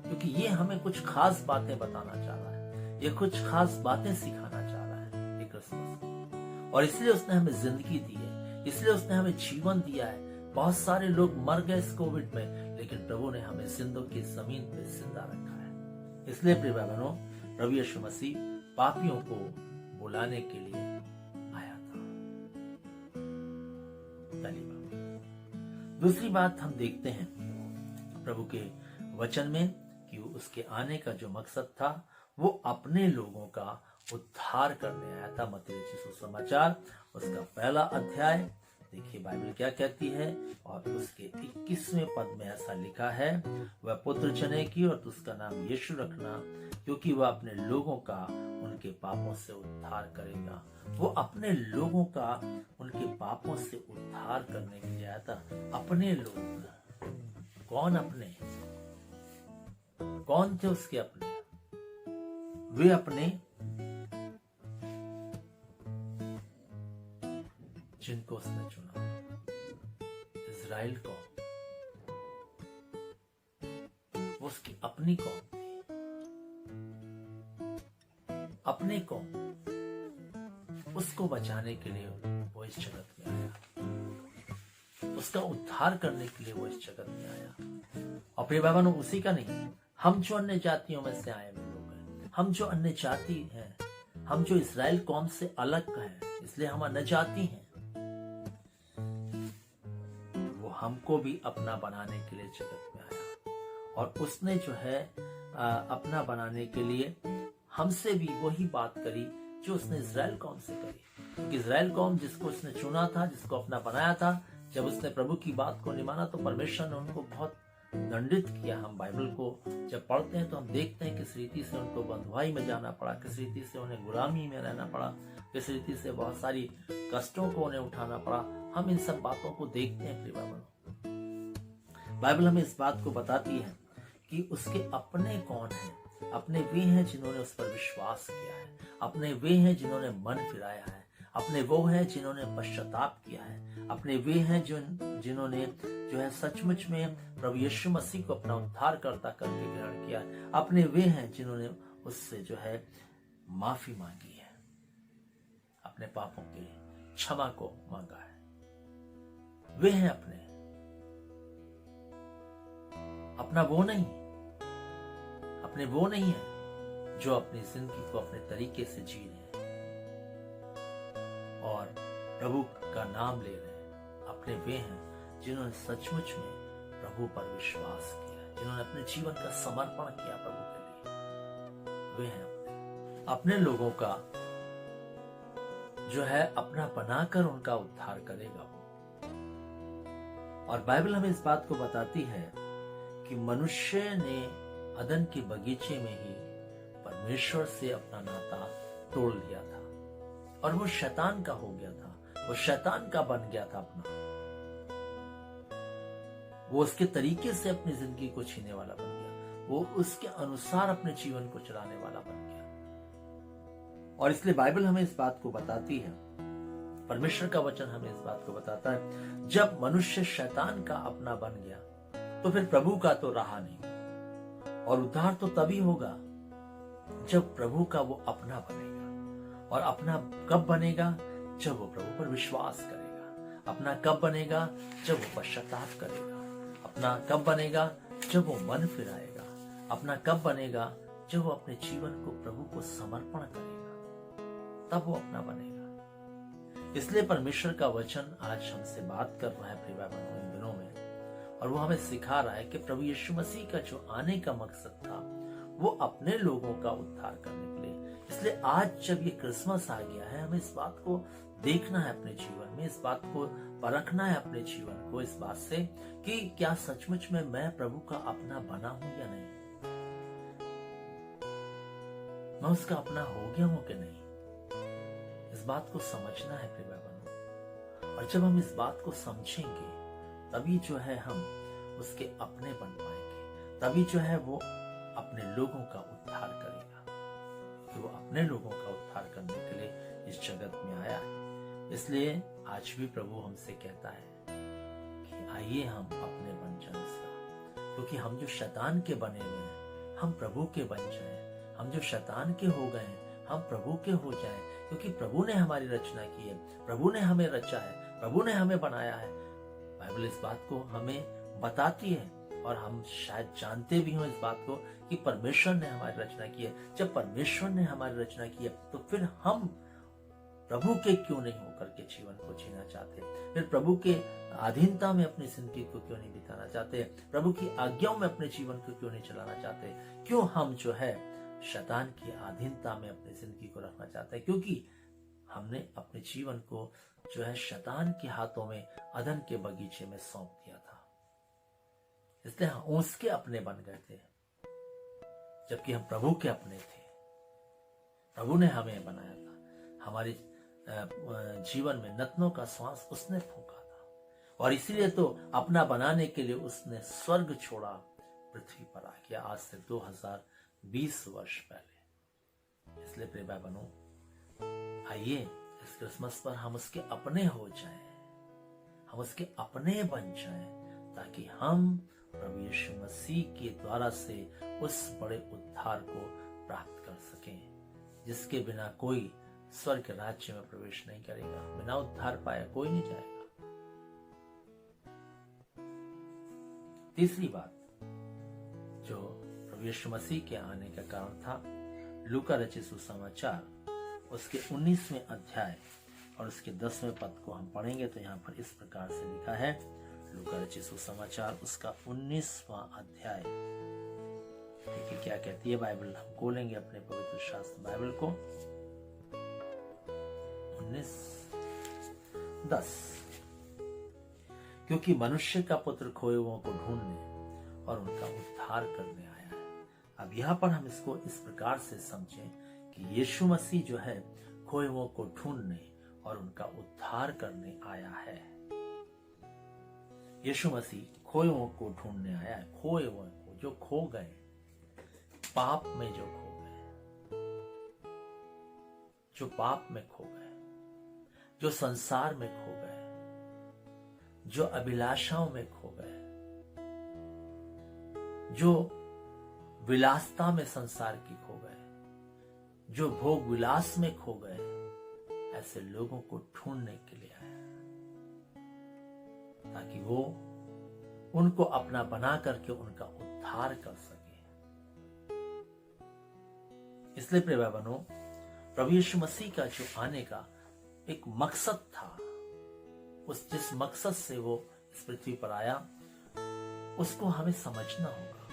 क्योंकि ये हमें कुछ खास बातें बताना चाह रहा है, ये कुछ खास बातें सिखाना चाह रहा है ये क्रिसमस। और इसलिए उसने हमें जिंदगी दी है, इसलिए उसने हमें जीवन दिया है। बहुत सारे लोग मर गए इस कोविड में, लेकिन प्रभु ने हमें जिंदों की जमीन पे जिंदा रखा है। इसलिए प्रिय भाई बहनों, प्रभु यीशु मसीह पापियों को बुलाने के लिए आया था। पहली बात। दूसरी बात हम देखते हैं प्रभु के वचन में कि उसके आने का जो मकसद था वो अपने लोगों का उद्धार करने आया था। मत्ती रचित सुसमाचार उसका पहला अध्याय देखिए बाइबल क्या कहती है, और उसके 21वें पद में ऐसा लिखा है, वह पुत्र जनेगी और उसका नाम यीशु रखना, क्योंकि वह अपने लोगों का उनके पापों से उद्धार करेगा। वो अपने लोगों का उनके पापों से उद्धार करने के लिए आया था। अपने लोग कौन? अपने कौन थे उसके अपने? वे अपने जिनको उसने चुना, इजराइल कौम, वो उसकी अपनी कौम थी, अपने कौम। उसको बचाने के लिए वो इस जगत में आया, उसका उद्धार करने के लिए वो इस जगत में आया। और प्रिय भाई बहनों, उसी का नहीं, हम जो अन्य जातियों में से आए हुए लोग हैं, हम जो अन्य जाति हैं, हम जो इजराइल कौम से अलग हैं, इसलिए हम अन्य जाति हैं, हमको भी अपना बनाने के लिए जगत में आया। और उसने जो है अपना बनाने के लिए हमसे भी वही बात करी जो उसने इजराइल कौम से करी, क्योंकि इजराइल कौम जिसको उसने चुना था, जिसको अपना बनाया था, जब उसने प्रभु की बात को नहीं माना तो परमेश्वर ने उनको बहुत दंडित किया। हम बाइबल को जब पढ़ते हैं तो हम देखते हैं किस रीति से उनको बंधुआई में जाना पड़ा, किस रीति से उन्हें गुलामी में रहना पड़ा, किस रीति से बहुत सारी कष्टों को उन्हें उठाना पड़ा। हम इन सब बातों को देखते हैं प्रिय भाइयों। बाइबल हमें इस बात को बताती है कि उसके अपने कौन हैं। अपने वे हैं जिन्होंने उस पर विश्वास किया है, अपने वे हैं जिन्होंने मन फिराया है, अपने वो हैं जिन्होंने पश्चाताप किया है, अपने वे हैं जिन्होंने जो है सचमुच में प्रभु यीशु मसीह को अपना उद्धारकर्ता करके ग्रहण किया है, अपने वे हैं जिन्होंने उससे जो है माफी मांगी है, अपने पापों के क्षमा को मांगा है। वे हैं अपना वो नहीं, अपने वो नहीं है जो अपनी जिंदगी को अपने तरीके से जी रहे हैं और प्रभु का नाम ले रहे हैं। अपने वे हैं जिन्होंने सचमुच में प्रभु पर विश्वास किया, जिन्होंने अपने जीवन का समर्पण किया प्रभु के लिए। वे हैं अपने लोगों का जो है अपना बनाकर उनका उद्धार करेगा वो। और बाइबल हमें इस बात को बताती है कि मनुष्य ने अदन के बगीचे में ही परमेश्वर से अपना नाता तोड़ लिया था और वो शैतान का हो गया था, वो शैतान का बन गया था अपना। वो उसके तरीके से अपनी जिंदगी को छीनने वाला बन गया, वो उसके अनुसार अपने जीवन को चलाने वाला बन गया। और इसलिए बाइबल हमें इस बात को बताती है, परमेश्वर का वचन हमें इस बात को बताता है, जब मनुष्य शैतान का अपना बन गया तो फिर प्रभु का तो रहा नहीं। और उद्धार तो तभी होगा जब प्रभु का वो अपना बनेगा। और अपना कब बनेगा? जब वो प्रभु पर विश्वास करेगा। अपना कब बनेगा? जब वो पश्चाताप करेगा। अपना कब बनेगा? जब वो मन फिराएगा। अपना कब बनेगा? जब वो अपने जीवन को प्रभु को समर्पण करेगा, तब वो अपना बनेगा। इसलिए परमेश्वर का वचन आज हमसे बात कर रहा है प्रिय भाइयों इन दिनों में, और वो हमें सिखा रहा है कि प्रभु यीशु मसीह का जो आने का मकसद था वो अपने लोगों का उद्धार करने के लिए। इसलिए आज जब ये क्रिसमस आ गया है, हमें इस बात को देखना है अपने जीवन में, इस बात को परखना है अपने जीवन को, इस बात से कि क्या सचमुच में मैं प्रभु का अपना बना हूं या नहीं, मैं उसका अपना हो गया हूं कि नहीं। इस बात को समझना है प्रिय भाइयों। और जब हम इस बात को समझेंगे तभी जो है हम उसके अपने बन पाएंगे, तभी जो है वो अपने लोगों का उद्धार करेगा, कि वो अपने लोगों का उद्धार करने के लिए इस जगत में आया है। इसलिए आज भी प्रभु हमसे कहता है कि आइए हम अपने बन जाएं इसका, क्योंकि हम जो शैतान के बने हुए हैं हम प्रभु के बन जाएं, हम जो शैतान के हो गए हैं हम प्रभु के हो जाएं, क्योंकि प्रभु ने हमारी रचना की है, प्रभु ने हमें रचा है, प्रभु ने हमें बनाया है। बाइबल इस बात को हमें बताती है और हम शायद जानते भी हो इस बात को कि परमेश्वर ने हमारी रचना की है। जब परमेश्वर ने हमारी रचना की है तो फिर हम प्रभु के क्यों नहीं होकर के जीवन को जीना चाहते, फिर प्रभु के अधीनता में अपनी जिंदगी को क्यों नहीं बिताना चाहते, प्रभु की आज्ञाओं में अपने जीवन को क्यों नहीं चलाना चाहते, क्यों हम जो है शैतान की अधीनता में अपनी जिंदगी को रखना चाहते हैं, क्योंकि हमने अपने जीवन को जो है शैतान के हाथों में अदन के बगीचे में सौंप दिया था। इसलिए हम उसके अपने बन गए थे, जबकि हम प्रभु के अपने थे। प्रभु ने हमें बनाया था, हमारे जीवन में नतनों का श्वास उसने फूंका था और इसीलिए तो अपना बनाने के लिए उसने स्वर्ग छोड़ा, पृथ्वी पर आ गया आज से 2020 वर्ष पहले। इसलिए प्रिय भाई बहनों, आइए इस क्रिसमस पर हम उसके अपने हो जाएं, हम उसके अपने बन जाएं, ताकि हम प्रभु यीशु मसीह के द्वारा से उस बड़े उद्धार को प्राप्त कर सकें, जिसके बिना कोई स्वर्ग के राज्य में प्रवेश नहीं करेगा। बिना उद्धार पाया कोई नहीं जाएगा। तीसरी बात जो प्रभु यीशु मसीह के आने का कारण था, लूका रचित सुसमाचार उसके 19वें अध्याय और उसके 10वें पद को हम पढ़ेंगे तो यहाँ पर इस प्रकार से लिखा है। लूका रचित सुसमाचार उसका 19वां अध्याय देखिए क्या कहती है बाइबल। हम खोलेंगे अपने पवित्र शास्त्र बाइबल को। 19:10 क्योंकि मनुष्य का पुत्र खोए हुओं को ढूंढने और उनका उद्धार करने आया है। अब यहाँ पर हम इसको इस प्रकार से समझें कि यीशु मसीह जो है खोए हुओं को ढूंढने और उनका उद्धार करने आया है। यीशु मसीह खोए हुओं को ढूंढने आया है। खोए हुए को, जो खो गए, पाप में जो खो गए, जो पाप में खो गए, जो संसार में खो गए, जो अभिलाषाओं में खो गए, जो विलासता में संसार की खो गए, जो भोग विलास में खो गए, ऐसे लोगों को ढूंढने के लिए आया ताकि वो उनको अपना बना करके उनका उद्धार कर सके। इसलिए प्रिय भाई बहनों, प्रभु यीशु मसीह का जो आने का एक मकसद था, उस जिस मकसद से वो इस पृथ्वी पर आया, उसको हमें समझना होगा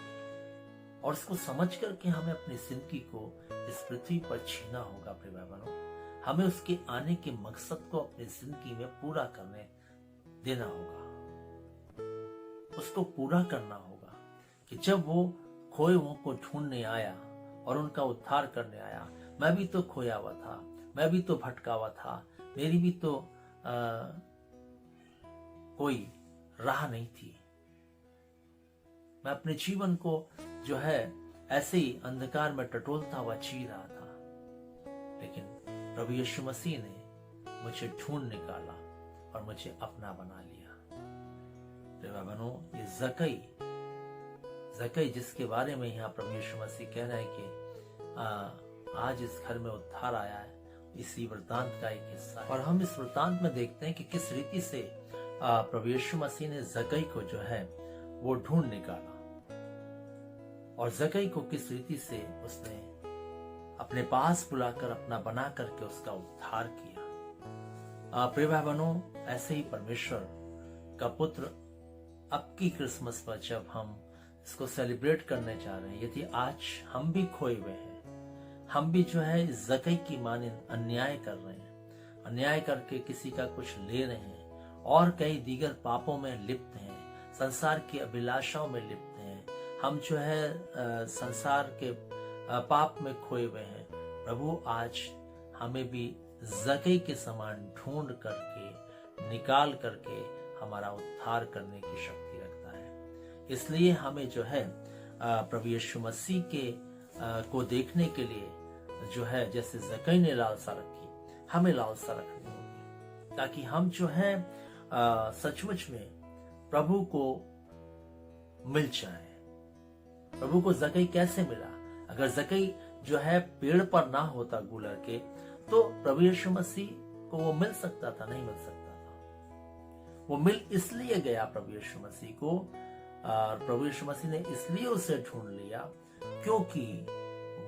और उसको समझ करके हमें अपनी जिंदगी को इस पृथ्वी पर जीना होगा। प्रिय भाई बहनों, हमें उसके आने के मकसद को अपनी जिंदगी में पूरा करने देना होगा, उसको पूरा करना होगा कि जब वो खोए हुओं को ढूंढने आया और उनका उद्धार करने आया। मैं भी तो खोया हुआ था, मैं भी तो भटका हुआ था, मेरी भी तो कोई राह नहीं थी। मैं अपने जीवन को जो है ऐसे ही अंधकार में टटोलता हुआ जी रहा था, लेकिन प्रभु यीशु मसीह ने मुझे ढूंढ निकाला और मुझे अपना बना लिया। प्रिय बहनों, ये जकई जिसके बारे में यहाँ प्रभु यीशु मसीह कह रहे हैं कि आज इस घर में उद्धार आया है, इसी वृत्तांत का एक हिस्सा है। और हम इस वृत्तांत में देखते हैं कि किस रीति से प्रभु यीशु मसीह ने जकई को जो है वो ढूंढ निकाला और जकई को किस रीति से उसने अपने पास बुलाकर अपना बना करके उसका उद्धार किया। प्रिय भाई बहनों, ऐसे ही परमेश्वर का पुत्र अब की क्रिसमस पर जब हम इसको सेलिब्रेट करने जा रहे हैं, यदि आज हम भी खोए हुए हैं, हम भी जो है जकई की मानिंद अन्याय कर रहे हैं, अन्याय करके किसी का कुछ ले रहे हैं और कई दीगर पापों में लिप्त हैं, संसार की अभिलाषाओं में लिप्त हैं, हम जो है संसार के पाप में खोए हुए हैं, प्रभु आज हमें भी जकई के समान ढूंढ करके निकाल करके हमारा उद्धार करने की शक्ति रखता है। इसलिए हमें जो है प्रभु यीशु मसीह के को देखने के लिए जो है जैसे जकई ने लालसा रखी, हमें लालसा रखनी होगी ताकि हम जो है सचमुच में प्रभु को मिल जाए। प्रभु को जकई कैसे मिला? अगर जकई जो है पेड़ पर ना होता गुलर के, तो प्रभु यीशु मसीह को वो मिल सकता था? नहीं मिल सकता था। वो मिल इसलिए गया प्रभु यीशु मसीह को, और प्रभु यीशु मसीह ने इसलिए उसे ढूंढ लिया क्योंकि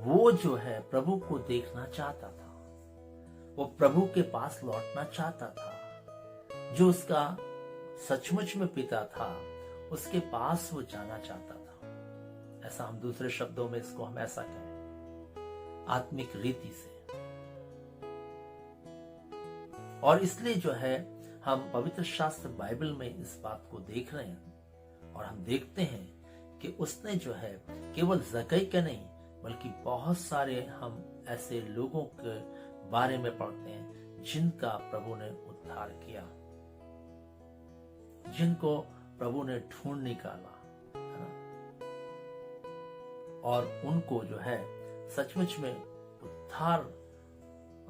वो जो है प्रभु को देखना चाहता था, वो प्रभु के पास लौटना चाहता था। जो उसका सचमुच में पिता था, उसके पास वो जाना चाहता था। ऐसा हम दूसरे शब्दों में इसको हम ऐसा कहें, आत्मिक रीति से। और इसलिए जो है हम पवित्र शास्त्र बाइबल में इस बात को देख रहे हैं और हम देखते हैं कि उसने जो है केवल जकई का नहीं बल्कि बहुत सारे हम ऐसे लोगों के बारे में पढ़ते हैं जिनका प्रभु ने उद्धार किया, जिनको प्रभु ने ढूंढ निकाला, है ना? और उनको जो है सचमुच में उद्धार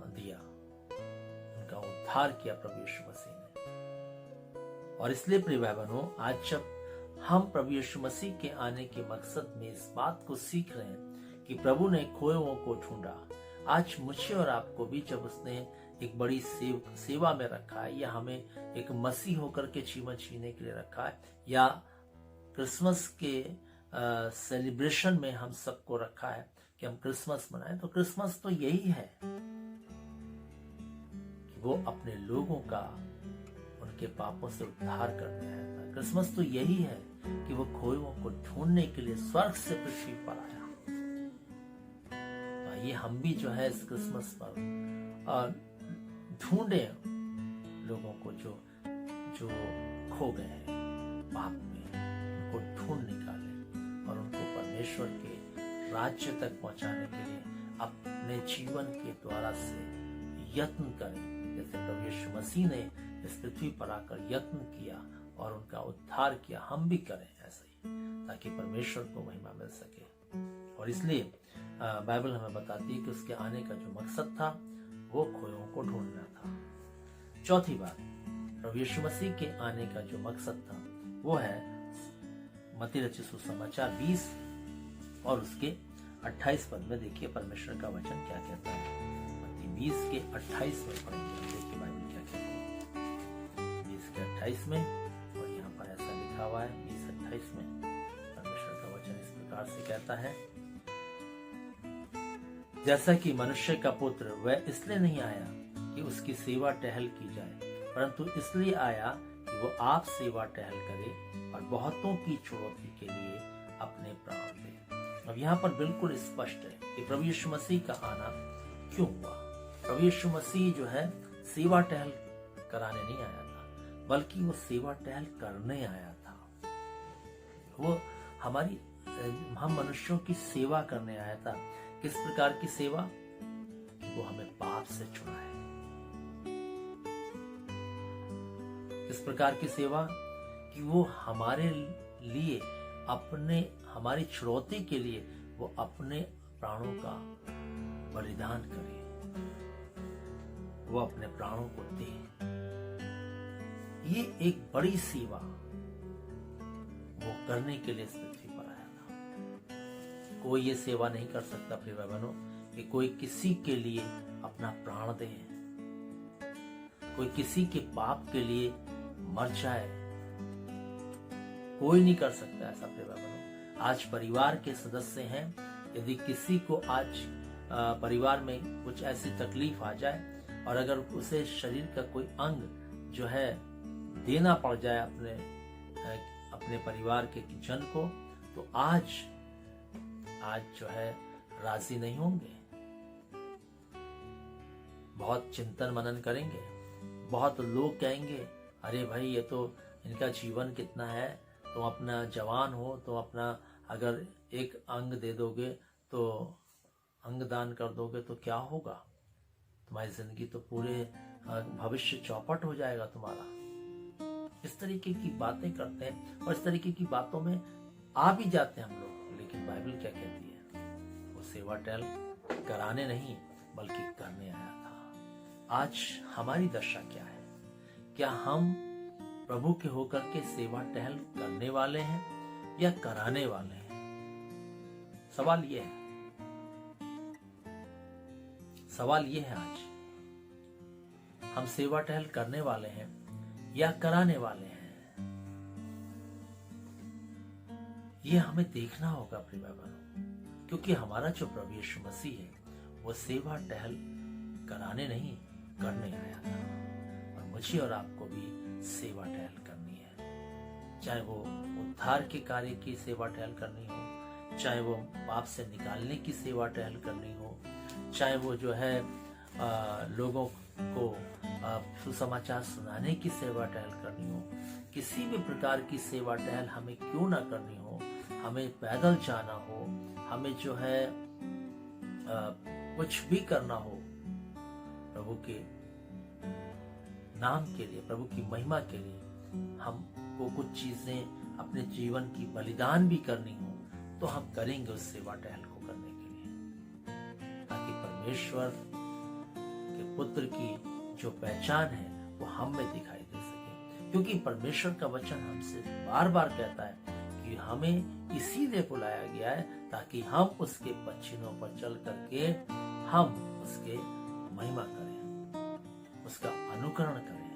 दिया, उनका उद्धार किया प्रभु यीशु मसीह ने। और इसलिए प्रिय भाई बहनों, आज जब हम प्रभु यीशु मसीह के आने के मकसद में इस बात को सीख रहे हैं कि प्रभु ने खोए हुओं को ढूंढा, आज मुझे और आपको भी जब उसने एक बड़ी सेवा में रखा है, या हमें एक मसीह होकर के जीवन जीने के लिए रखा है, या क्रिसमस के सेलिब्रेशन में हम सबको रखा है कि हम क्रिसमस मनाएं, तो क्रिसमस तो यही है कि वो अपने लोगों का उनके पापों से उद्धार करने आया था। क्रिसमस तो यही है कि वो खोए हुओं को ढूंढने के लिए स्वर्ग से पृथ्वी पर आया। आइए हम भी जो है इस क्रिसमस पर ढूंढे लोगों को जो खो गए हैं पाप में, उनको ढूंढ निकाले और उनको परमेश्वर के राज्य तक पहुंचाने के लिए अपने जीवन के द्वारा से यत्न करें, जैसे प्रभु यीशु मसीह ने इस पृथ्वी पर आकर यत्न किया और उनका उद्धार किया। हम भी करें ऐसे ही, ताकि परमेश्वर को महिमा मिल सके। और इसलिए बाइबल हमें बताती है कि उसके आने का जो मकसद था वो खोयों को ढूंढना था। चौथी बात, प्रभु यीशु मसीह के आने का जो मकसद था वो है मत्ती रचित सुसमाचार 20 और उसके 28 पद में। देखिए परमेश्वर का वचन क्या कहता है। मत्ती 20 के 28 में पढ़ेंगे, देखिए बाइबल क्या कहता है 20 के 28 में। और यहाँ पर ऐसा लिखा हुआ है 20:28 में परमेश्वर का वचन इस प्रकार से कहता है, जैसा कि मनुष्य का पुत्र वह इसलिए नहीं आया कि उसकी सेवा टहल की जाए, परंतु इसलिए आया कि वो आप सेवा टहल करे और बहुतों की छुड़ौती के लिए अपने प्राण दे। अब यहाँ पर बिल्कुल स्पष्ट है कि प्रभु यीशु मसीह का आना क्यों हुआ। प्रभु यीशु मसीह जो है सेवा टहल कराने नहीं आया था, बल्कि वो सेवा टहल करने आया था। वो हम मनुष्यों की सेवा करने आया था। किस प्रकार की सेवा? कि वो हमें पाप से छुड़ाए। किस प्रकार की सेवा? कि वो हमारे लिए हमारी छुड़ौती के लिए वो अपने प्राणों का बलिदान करे, वो अपने प्राणों को दे। ये एक बड़ी सेवा वो करने के लिए इस पृथ्वी पर आया था। कोई ये सेवा नहीं कर सकता प्रिय भाई बहनों कि कोई किसी के लिए अपना प्राण दे, कोई किसी के पाप के लिए मर जाए। कोई नहीं कर सकता ऐसा प्रिय भाई बहनों। आज परिवार के सदस्य हैं, यदि किसी को आज परिवार में कुछ ऐसी तकलीफ आ जाए और अगर उसे शरीर का कोई अंग जो है देना पड़ जाए अपने परिवार के जन को, तो आज जो है राजी नहीं होंगे, बहुत चिंतन मनन करेंगे। बहुत लोग कहेंगे, अरे भाई ये तो इनका जीवन कितना है, तुम अपना जवान हो, तुम अपना अगर एक अंग दे दोगे तो अंग दान कर दोगे तो क्या होगा, तुम्हारी जिंदगी तो पूरे भविष्य चौपट हो जाएगा तुम्हारा। इस तरीके की बातें करते हैं और इस तरीके की बातों में आ भी जाते हैं हम लोग। लेकिन बाइबल क्या कहती है? वो सेवा टहल कराने नहीं बल्कि करने आया था। आज हमारी दशा क्या है? क्या हम प्रभु के होकर के सेवा टहल करने वाले हैं या कराने वाले हैं? सवाल ये है, सवाल ये है आज हम सेवा टहल करने वाले हैं या कराने वाले हैं? ये हमें देखना होगा प्रिय भाई बहनों, क्योंकि हमारा जो प्रभु यीशु मसीह है वो सेवा टहल कराने नहीं करने आया था। और मुझे और आपको भी सेवा टहल करनी है, चाहे वो उद्धार के कार्य की सेवा टहल करनी हो, चाहे वो पाप से निकालने की सेवा टहल करनी हो, चाहे वो जो है लोगों को सुसमाचार सुनाने की सेवा टहल करनी हो। किसी भी प्रकार की सेवा टहल हमें क्यों ना करनी हो, हमें पैदल जाना हो, हमें जो है कुछ भी करना हो, प्रभु के नाम के लिए, प्रभु की महिमा के लिए हमको कुछ चीजें अपने जीवन की बलिदान भी करनी हो, तो हम करेंगे उस सेवा टहल को करने के लिए, ताकि परमेश्वर के पुत्र की जो पहचान है वो हम में दिखाई दे सके। क्योंकि परमेश्वर का वचन हमसे बार बार कहता है कि हमें इसीलिए बुलाया गया है ताकि हम उसके पच्छिनों पर चल करके हम उसके महिमा करें, उसका अनुकरण करें,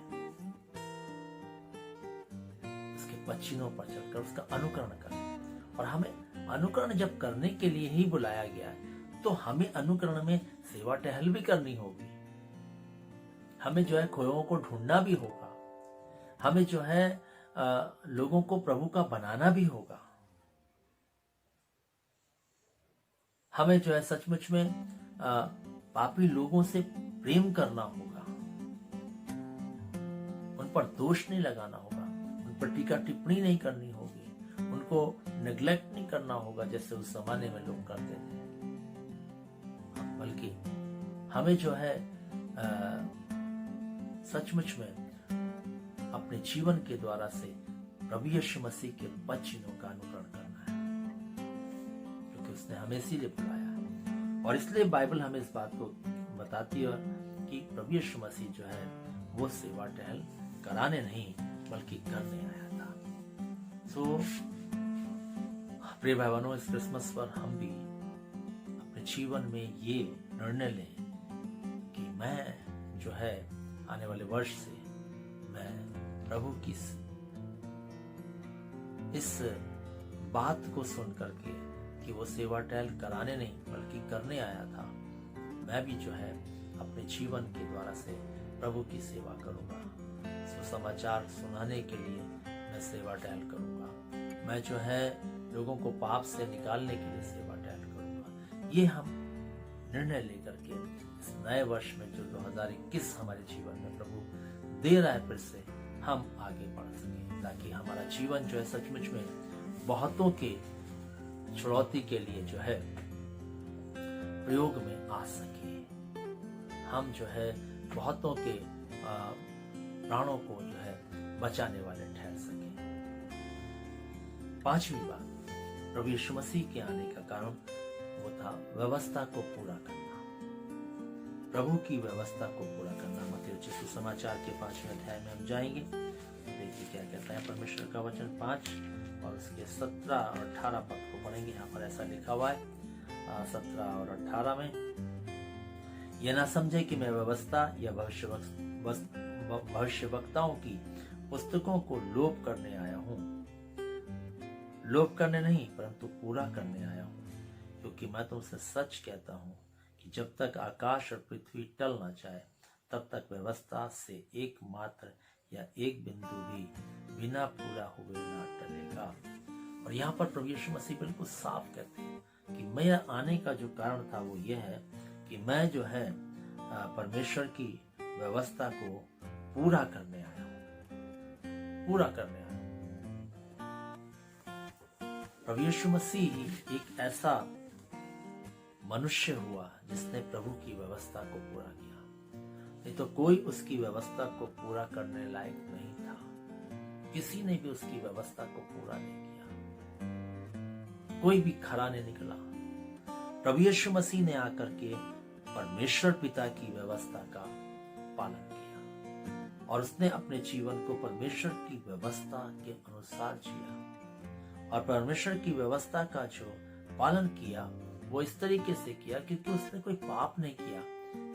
उसके पच्छिनों पर चलकर उसका अनुकरण करें। और हमें अनुकरण जब करने के लिए ही बुलाया गया है तो हमें अनुकरण में सेवा टहल भी करनी होगी। हमें जो है खोयों को ढूंढना भी होगा, हमें जो है लोगों को प्रभु का बनाना भी होगा। हमें जो है सचमुच में पापी लोगों से प्रेम करना होगा, उन पर दोष नहीं लगाना होगा, उन पर टीका टिप्पणी नहीं करनी होगी, उनको नेग्लेक्ट नहीं करना होगा जैसे उस जमाने में लोग करते थे। बल्कि हमें जो है सचमुच में अपने जीवन के द्वारा से प्रभु यीशु मसीह के वचनों का अनुकरण करना है, क्योंकि उसने हमें इसीलिए बुलाया है। और इसलिए बाइबल हमें इस बात को बताती है कि प्रभु यीशु मसीह जो है वो सेवा टहल कराने नहीं बल्कि करने आया था। सो प्रिय भाई बहनों, इस क्रिसमस पर हम भी अपने जीवन में ये निर्णय लें कि मैं जो है आने वाले वर्ष से मैं प्रभु की इस बात को सुन करके कि वो सेवा टहल कराने नहीं बल्कि करने आया था, मैं भी जो है अपने जीवन के द्वारा से प्रभु की सेवा करूंगा। सुसमाचार सुनाने के लिए मैं सेवा टहल करूंगा, मैं जो है लोगों को पाप से निकालने के लिए सेवा टहल करूंगा। ये हम निर्णय लेकर के इस नए वर्ष में जो 2021 हमारे जीवन में प्रभु दे रहा है, फिर से हम आगे बढ़ सकें, ताकि हमारा जीवन जो है सचमुच में बहुतों के चुनौती के लिए जो है प्रयोग में आ सके। हम जो है बहुतों के प्राणों को जो है बचाने वाले ठहर सके। पांचवी बात, प्रभु यीशु मसीह के आने का कारण वो था व्यवस्था को पूरा करना, प्रभु की व्यवस्था को पूरा करना। मत्ती रचित सुसमाचार के 5वें अध्याय में हम जाएंगे, देखिए क्या कहता है परमेश्वर का वचन 5 और उसके 17 और 18 पद को पढ़ेंगे। यहाँ पर ऐसा लिखा हुआ है 17 और 18 में, यह ना समझे कि मैं व्यवस्था या भविष्यवक्ताओं की पुस्तकों को लोप करने आया हूँ। लोप करने नहीं परंतु पूरा करने आया हूँ, क्योंकि मैं तुमसे सच कहता हूँ कि जब तक आकाश और पृथ्वी टल ना जाए तब तक व्यवस्था से एक मात्र या एक बिंदु भी बिना पूरा हुए ना टलेगा। और यहाँ पर प्रभु यीशु मसीह बिल्कुल साफ कहते हैं कि मेरा आने का जो कारण था वो ये है कि मैं जो है परमेश्वर की व्यवस्था को पूरा करने आया हूँ, पूरा करने आया हूँ। प्रभु यीशु मसीह एक ऐसा मनुष्य हुआ जिसने प्रभु की व्यवस्था को पूरा किया, नहीं तो कोई उसकी व्यवस्था को पूरा करने लायक नहीं था। किसी ने भी उसकी व्यवस्था को पूरा नहीं किया, कोई भी खरा नहीं निकला। प्रभु यीशु मसीह ने आकर के परमेश्वर पिता की व्यवस्था का पालन किया और उसने अपने जीवन को परमेश्वर की व्यवस्था के अनुसार जिया। और परमेश्वर की व्यवस्था का जो पालन किया वो इस तरीके से किया क्योंकि उसने कोई पाप नहीं किया,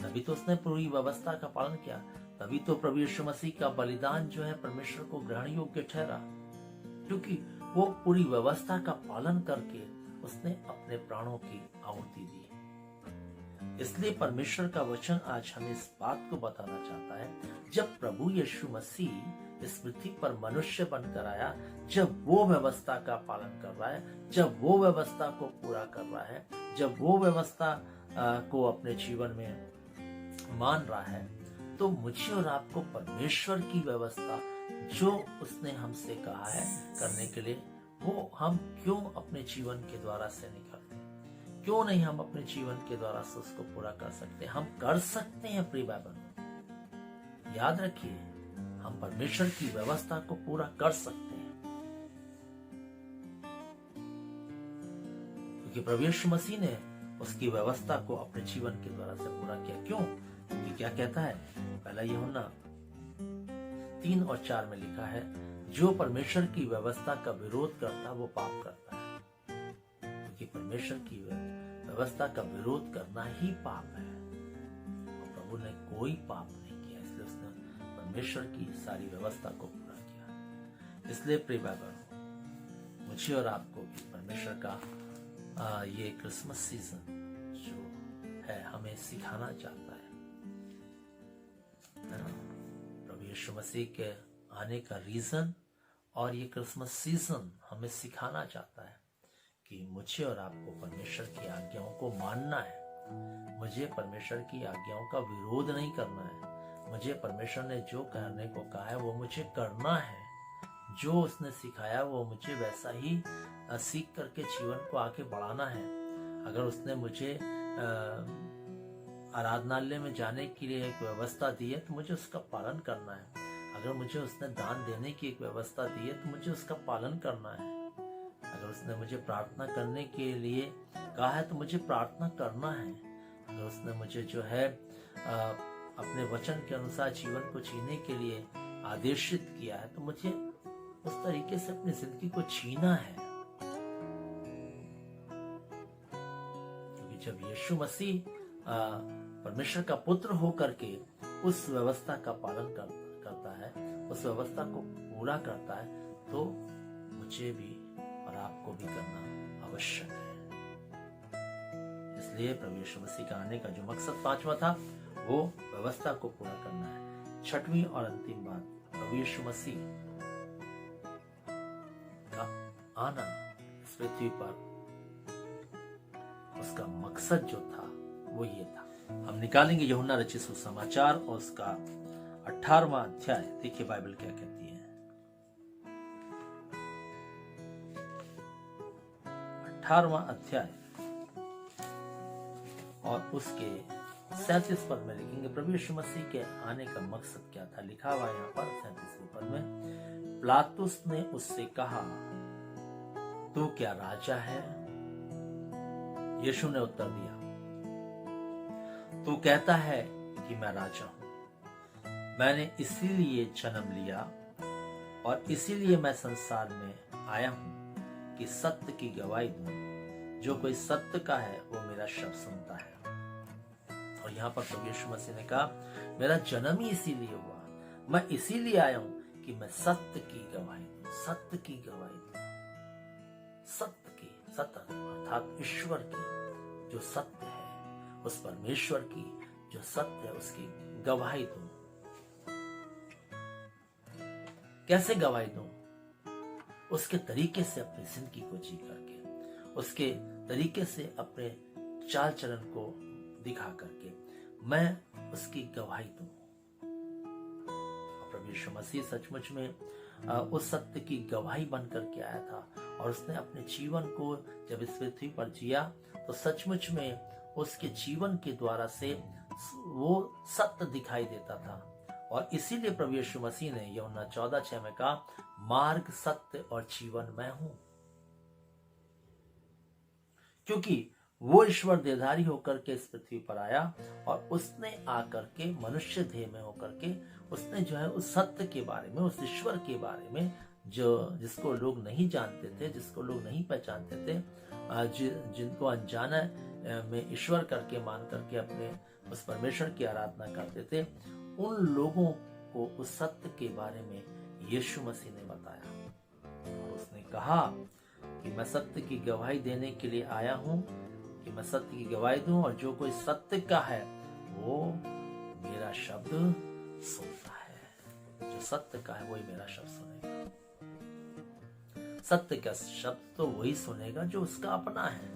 तभी तो उसने पूरी व्यवस्था का पालन किया। तभी तो प्रभु यीशु मसीह का बलिदान जो है परमेश्वर को ग्रहण योग्य ठहरा, क्योंकि वो पूरी व्यवस्था का पालन करके उसने अपने प्राणों की आहुति दी। इसलिए परमेश्वर का वचन आज हमें इस बात को बताना चाहता है, जब प्रभु यीशु मसीह इस पृथ्वी पर मनुष्य बनकर आया, जब वो व्यवस्था का पालन कर रहा है, जब वो व्यवस्था को पूरा कर रहा है, जब वो व्यवस्था को अपने जीवन में मान रहा है, तो मुझे और आपको परमेश्वर की व्यवस्था जो उसने हमसे कहा है करने के लिए, वो हम क्यों अपने जीवन के द्वारा से नहीं करते? क्यों नहीं हम अपने जीवन के द्वारा से उसको पूरा कर सकते? हम कर सकते हैं प्रिय भाई बहनों, याद रखिए, हम परमेश्वर की व्यवस्था को पूरा कर सकते हैं, क्योंकि प्रभु यीशु मसीह ने उसकी व्यवस्था को अपने जीवन के द्वारा से पूरा किया। क्यों? क्योंकि क्या कहता है पहला यूहन्ना 3 और 4 में लिखा है, जो परमेश्वर की व्यवस्था का विरोध करता वो पाप करता है, क्योंकि परमेश्वर की व्यवस्था का विरोध करना ही पाप है। और प्रभु ने कोई पाप नहीं किया, इसलिए उसने परमेश्वर की सारी व्यवस्था को पूरा किया। इसलिए प्रिय भाई बहनों, मुझे और आपको भी परमेश्वर का ये क्रिसमस सीजन जो है हमें सिखाना चाहता है ना, प्रभु यीशु मसीह के आने का रीजन और ये क्रिसमस सीजन हमें सिखाना चाहता है कि मुझे और आपको परमेश्वर की आज्ञाओं को मानना है, मुझे परमेश्वर की आज्ञाओं का विरोध नहीं करना है। मुझे परमेश्वर ने जो करने को कहा है वो मुझे करना है। जो उसने सिखाया वो मुझे वैसा ही सीख करके जीवन को आगे बढ़ाना है। अगर उसने मुझे आराधनालय में जाने के लिए एक व्यवस्था दी है तो मुझे उसका पालन करना है। अगर मुझे उसने दान देने की एक व्यवस्था दी है तो मुझे उसका पालन करना है। अगर उसने मुझे प्रार्थना करने के लिए कहा है तो मुझे प्रार्थना करना है। अगर उसने मुझे जो है अपने वचन के अनुसार जीवन को जीने के लिए आदेशित किया है तो मुझे उस तरीके से अपनी जिंदगी को जीना है। क्योंकि जब यीशु मसीह परमेश्वर का पुत्र होकर के उस व्यवस्था का पालन करता है, उस व्यवस्था को पूरा करता है, तो मुझे भी और आपको भी करना आवश्यक है। इसलिए प्रभु यीशु मसीह का आने का जो मकसद 5वां था वो व्यवस्था को पूरा करना है। 6वीं और अंतिम बात, प्रभु यीशु मसीह का आना इस पृथ्वी पर उसका मकसद जो था वो ये था। हम निकालेंगे यूहन्ना रचित सुसमाचार और उसका 18वां अध्याय। देखिए बाइबल क्या कहती है। 18वां अध्याय और उसके 37 पद में लिखेंगे प्रभु यीशु मसीह के आने का मकसद क्या था। लिखा हुआ यहाँ पर 37वें पद में, पिलातुस ने उससे कहा, तू क्या राजा है? यीशु ने उत्तर दिया, तू कहता है कि मैं राजा हूं। मैंने इसीलिए जन्म लिया और इसीलिए मैं संसार में आया हूं कि सत्य की गवाही दूं। जो कोई सत्य का है वो मेरा शब्द सुनता है। और यहाँ पर प्रभु यीशु मसीह ने कहा, मेरा जन्म ही इसीलिए हुआ, मैं इसीलिए आया हूं कि मैं सत्य की गवाही दूं। सत्य की गवाही दूं, सत्य की, सत्य अर्थात ईश्वर की जो सत्य है, उस परमेश्वर की जो सत्य है उसकी गवाही दूं। कैसे गवाही दूं? उसके तरीके से अपनी जिंदगी को जी करके, उसके तरीके से अपने चाल चलन को दिखा करके मैं उसकी गवाही दूं। प्रभु यीशु मसीह सचमुच में उस सत्य की गवाही बन करके आया था और उसने अपने जीवन को जब इस पृथ्वी पर जिया तो सचमुच में उसके जीवन के द्वारा से वो सत्य दिखाई देता था। और इसीलिए प्रभु यीशु मसीह ने यूहन्ना 14:6 में कहा, मार्ग, सत्य और जीवन मैं हूं। क्योंकि वो ईश्वर देहधारी होकर के इस पृथ्वी पर आया और उसने आकर के मनुष्य देह में होकर के उसने जो है उस सत्य के बारे में, उस ईश्वर के बारे में जो जिसको लोग नहीं जानते थे, जिसको लोग नहीं पहचानते थे, जिनको अनजाना में ईश्वर करके मान करके अपने उस परमेश्वर की आराधना करते थे, उन लोगों को उस सत्य के बारे में यीशु मसीह ने बताया। और उसने कहा कि मैं सत्य की गवाही देने के लिए आया हूं, कि मैं सत्य की गवाही दूं और जो कोई सत्य का है वो मेरा शब्द सुनता है। जो सत्य का है वही मेरा शब्द सुनेगा। सत्य का शब्द तो वही सुनेगा जो उसका अपना है।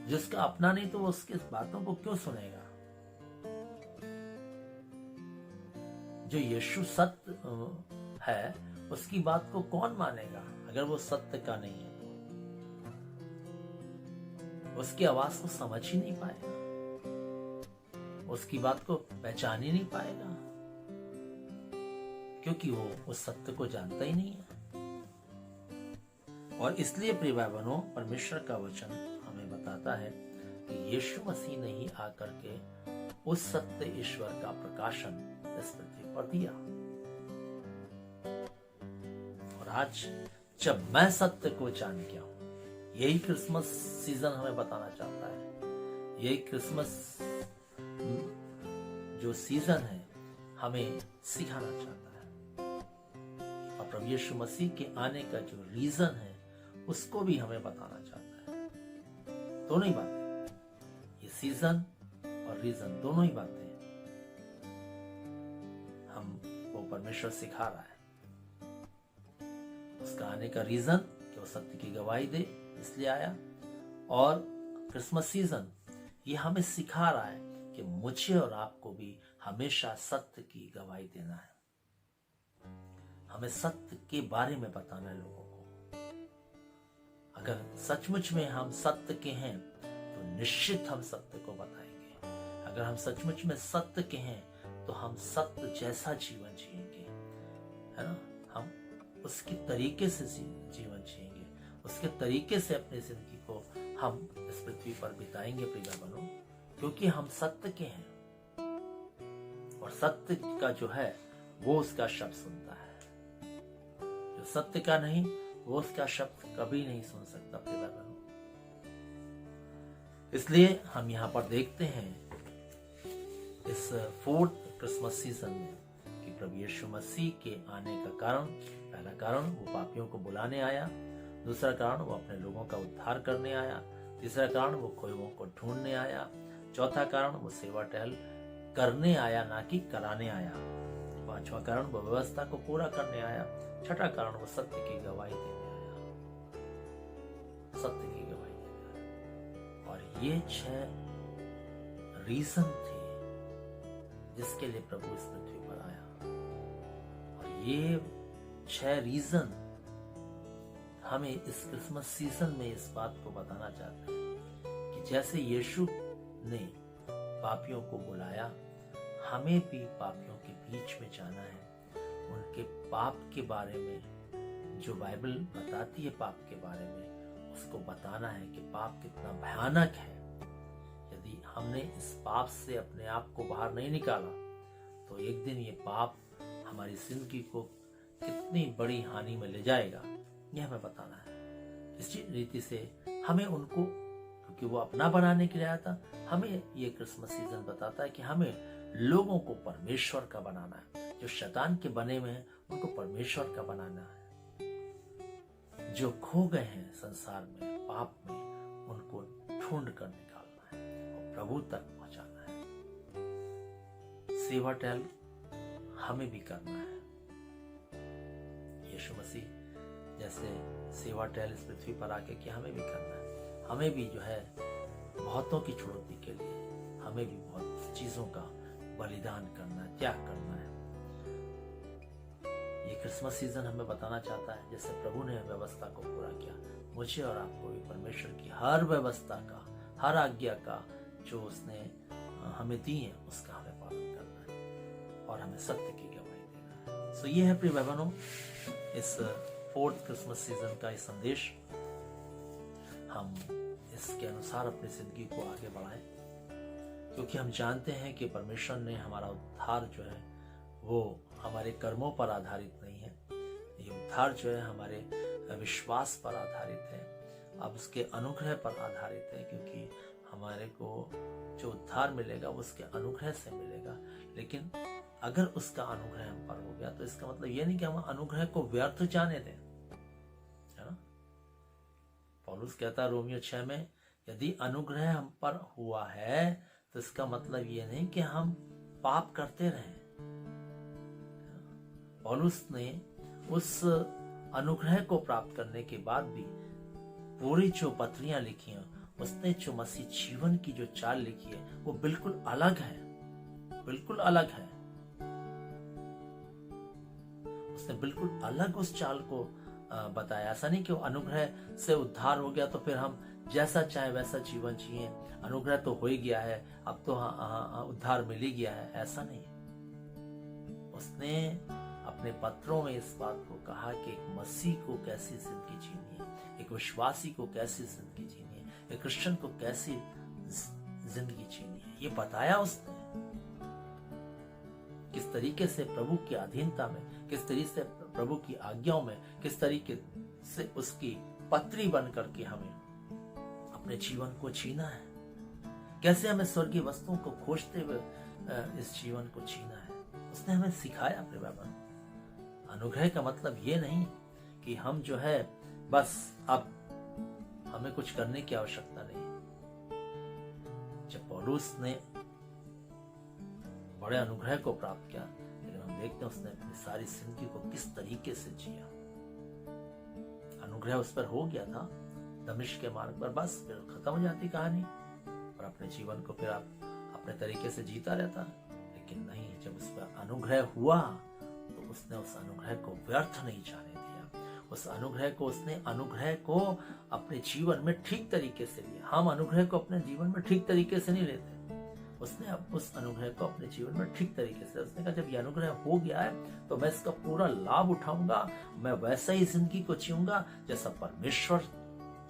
जिसका अपना नहीं तो वो उसकी बातों को क्यों सुनेगा? जो यीशु सत्य है उसकी बात को कौन मानेगा अगर वो सत्य का नहीं है? उसकी आवाज को समझ ही नहीं पाएगा, उसकी बात को पहचान ही नहीं पाएगा, क्योंकि वो उस सत्य को जानता ही नहीं है। और इसलिए प्रिय भाई बहनों, परमेश्वर का वचन हमें बताता है कि यीशु मसीह ने ही आकर के उस सत्य ईश्वर का प्रकाशन इस पृथ्वी पर दिया। और आज जब मैं सत्य को जान गया हूं, यही क्रिसमस सीजन हमें बताना चाहता है। यही क्रिसमस जो सीजन है हमें सिखाना चाहता है। और प्रभु यीशु मसीह के आने का जो रीजन है उसको भी हमें बताना चाहता है। दोनों ही बातें, ये सीजन और रीजन, दोनों ही बातें हमको परमेश्वर सिखा रहा है। उसका आने का रीजन कि वो सत्य की गवाही दे, इसलिए आया, और क्रिसमस सीजन ये हमें सिखा रहा है कि मुझे और आपको भी हमेशा सत्य की गवाही देना है, हमें सत्य के बारे में बताना है लोगों को। अगर सचमुच में हम सत्य के हैं तो निश्चित हम सत्य को बताएंगे। अगर हम सचमुच में सत्य के हैं तो हम सत्य जैसा जीवन जिएंगे, है ना। हम उसके तरीके से जीवन जिएंगे, उसके तरीके से अपनी जिंदगी को हम इस पृथ्वी पर बिताएंगे प्रिय बहनों, क्योंकि हम सत्य के हैं और सत्य का जो है वो उसका शब्द सुनता है। जो सत्य का नहीं वो उसका शब्द कभी नहीं सुन सकता प्रिय बहनों। इसलिए हम यहाँ पर देखते हैं इस 4th क्रिसमस सीजन में कि प्रभु यीशु मसीह के आने का कारण, पहला कारण वो पापियों को बुलाने आया, दूसरा कारण वो अपने लोगों का उद्धार करने आया, तीसरा कारण वो खोए को ढूंढने आया, चौथा कारण वो सेवा टहल करने आया ना कि कराने आया, पांचवा कारण वो व्यवस्था को पूरा करने आया, छठा कारण वो सत्य की गवाही देने आया, सत्य की गवाही देने आया। और ये 6 रीजन थे जिसके लिए प्रभु इस पृथ्वी पर आया। और ये 6 रीजन हमें इस क्रिसमस सीजन में इस बात को बताना चाहते हैं कि जैसे यीशु ने पापियों को बुलाया, हमें भी पापियों के बीच में जाना है, उनके पाप के बारे में जो बाइबल बताती है पाप के बारे में उसको बताना है कि पाप कितना भयानक है। यदि हमने इस पाप से अपने आप को बाहर नहीं निकाला तो एक दिन ये पाप हमारी जिंदगी को कितनी बड़ी हानि में ले जाएगा, यह हमें बताना है। इस रीति से हमें उनको, क्योंकि वो अपना बनाने के लिए आया था, हमें ये क्रिसमस सीजन बताता है कि हमें लोगों को परमेश्वर का बनाना है। जो शैतान के बने हुए हैं उनको परमेश्वर का बनाना है। जो खो गए हैं संसार में, पाप में, उनको ढूंढ कर निकालना है और प्रभु तक पहुंचाना है। सेवा टहल हमें भी करना है। यीशु मसीह जैसे सेवा टहल इस पृथ्वी पर आके कि हमें भी करना है। हमें भी जो है बहुतों की छुड़ौती के लिए हमें भी बहुत चीजों का बलिदान करना है, त्याग करना है। ये क्रिसमस सीजन हमें बताना चाहता है जैसे प्रभु ने व्यवस्था को पूरा किया, मुझे और आपको भी परमेश्वर की हर व्यवस्था का, हर आज्ञा का जो उसने हमें दी है उसका हमें पालन करना है और हमें सत्य की गवाही देना है। सो ये है प्रिय भाई बहनों इस 4th क्रिसमस सीजन का ये संदेश। हम इसके अनुसार अपनी जिंदगी को आगे बढ़ाएं, क्योंकि हम जानते हैं कि परमेश्वर ने हमारा उद्धार जो है वो हमारे कर्मों पर आधारित नहीं है। ये उद्धार जो है हमारे विश्वास पर आधारित है, अब उसके अनुग्रह पर आधारित है, क्योंकि हमारे को जो उद्धार मिलेगा वो उसके अनुग्रह से मिलेगा। लेकिन अगर उसका अनुग्रह हम पर हो गया तो इसका मतलब ये नहीं कि हम अनुग्रह को व्यर्थ जाने दें, है ना। पौलुस कहता है रोमियो 6 में, यदि अनुग्रह हम पर हुआ है तो इसका मतलब ये नहीं कि हम पाप करते रहें। पौलुस ने उस अनुग्रह को प्राप्त करने के बाद भी पूरी जो पत्रियां लिखी हैं, उसने जो मसीह जीवन की जो चाल लिखी है वो बिल्कुल अलग है, बिल्कुल अलग है। उसने बिल्कुल अलग उस चाल को बताया। ऐसा नहीं कि वो अनुग्रह से उद्धार हो गया तो फिर हम जैसा चाहे वैसा जीवन जिए, अनुग्रह तो हो ही गया है, अब तो उद्धार मिल ही गया है, ऐसा नहीं। उसने अपने पत्रों में इस बात को कहा कि एक मसीह को कैसी जिंदगी जीनी है, एक विश्वासी को कैसी जिंदगी जीनी है, एक क्रिश्चियन को कैसी जिंदगी जीनी है, ये बताया उसने। किस तरीके से प्रभु की अधीनता में, किस तरीके से प्रभु की आज्ञाओं में, किस तरीके से उसकी पत्री बन करके हमें अपने जीवन को जीना है, कैसे हमें स्वर्गीय वस्तुओं को खोजते हुए इस जीवन को जीना है, उसने हमें सिखाया अपने बाबा। अनुग्रह का मतलब ये नहीं कि हम जो है बस अब हमें कुछ करने की आवश्यकता नहीं। जब पौलुस ने बड़े अनुग्रह को प्राप्त किया, लेकिन हम देखते हैं उसने अपनी सारी जिंदगी को किस तरीके से जिया। अनुग्रह उस पर हो गया था दमिश्क के मार्ग पर, बस फिर खत्म हो जाती कहानी और अपने जीवन को फिर आप अपने तरीके से जीता रहता। लेकिन नहीं, जब उस पर अनुग्रह हुआ तो उसने उस अनुग्रह को व्यर्थ नहीं जाने दिया। उस अनुग्रह को उसने अनुग्रह को अपने जीवन में ठीक तरीके से लिया। हम अनुग्रह को अपने जीवन में ठीक तरीके से नहीं लेते। उसने अब उस अनुग्रह को अपने जीवन में ठीक तरीके से, उसने कहा जब ये अनुग्रह हो गया है तो मैं इसका पूरा लाभ उठाऊंगा, मैं वैसा ही जिंदगी को जीऊंगा जैसा परमेश्वर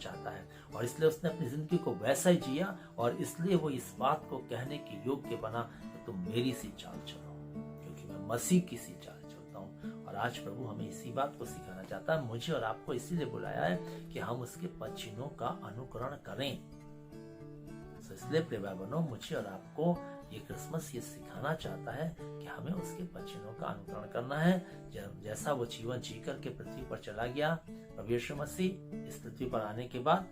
चाहता है। और इसलिए उसने अपनी जिंदगी को वैसा ही जिया और इसलिए वो इस बात को कहने के योग्य बना कि तुम मेरी सी चाल चलो, क्योंकि मैं मसीह की सी चाल चलता हूँ। और आज प्रभु हमें इसी बात को सिखाना चाहता है, मुझे और आपको इसीलिए बुलाया है कि हम उसके पद चिन्हों का अनुकरण करें। तो इसलिए प्रिय भाई बहनों, मुझे और आपको ये क्रिसमस ये सिखाना चाहता है कि हमें उसके वचनों का अनुकरण करना है। जैसा वो जीवन जी करके पृथ्वी पर चला गया प्रभु यीशु मसीह, इस पृथ्वी पर आने के बाद